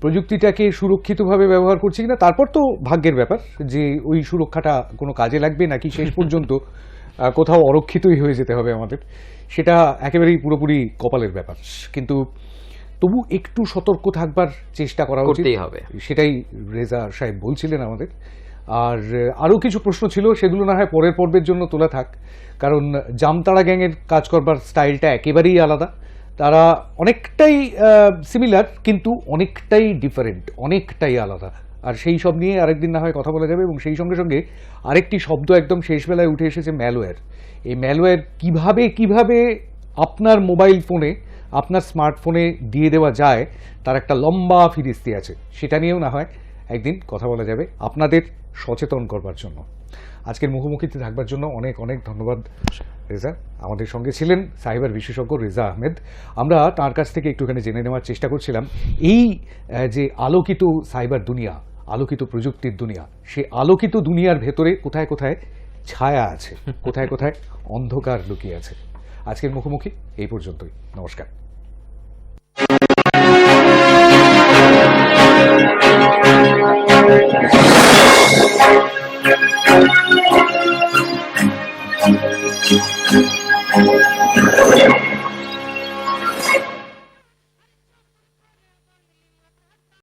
প্রযুক্তিটাকে সুরক্ষিতভাবে ব্যবহার করছি কিনা। তারপর তো ভাগ্যের ব্যাপার যে ওই সুরক্ষাটা কোনো কাজে লাগবে নাকি শেষ পর্যন্ত কোথাও অরক্ষিতই হয়ে যেতে হবে আমাদের, সেটা একেবারেই পুরোপুরি কপালের ব্যাপার। কিন্তু তবু একটু সতর্ক থাকবার চেষ্টা করা উচিত, করতেই হবে। সেটাই রেজা সাহেব বলছিলেন আমাদের। আর আরও কিছু প্রশ্ন ছিল, সেগুলো না হয় পরের পর্বের জন্য তোলা থাক, কারণ জামতাড়া গ্যাংয়ের কাজ করবার স্টাইলটা একেবারেই আলাদা। তারা অনেকটাই সিমিলার কিন্তু অনেকটাই ডিফারেন্ট, অনেকটাই আলাদা। আর সেই সব নিয়ে আরেকদিন না হয় কথা বলা যাবে। এবং সেই সঙ্গে সঙ্গে আরেকটি শব্দ একদম শেষ বেলায় উঠে এসেছে, ম্যালওয়্যার। এই ম্যালওয়্যার কিভাবে আপনার মোবাইল ফোনে, আপনার স্মার্টফোনে দিয়ে দেওয়া যায়, তার একটা লম্বা ফিরিস্তি আছে। সেটা নিয়েও না হয় একদিন কথা বলা যাবে, আপনাদের সচেতন করবার জন্য। আজকের মুখোমুখিতে থাকবার জন্য অনেক অনেক ধন্যবাদ রেজা। আমাদের সঙ্গে ছিলেন সাইবার বিশেষজ্ঞ রেজা আহমেদ। আমরা তার কাছ থেকে একটুখানি জেনে নেওয়ার চেষ্টা করছিলাম এই যে আলোকিত সাইবার দুনিয়া, আলোকিত প্রযুক্তির দুনিয়া, সে আলোকিত দুনিয়ার ভেতরে কোথায় কোথায় ছায়া আছে, কোথায় কোথায় অন্ধকার লুকিয়ে আছে। আজকের মুখোমুখি এই পর্যন্তই। নমস্কার।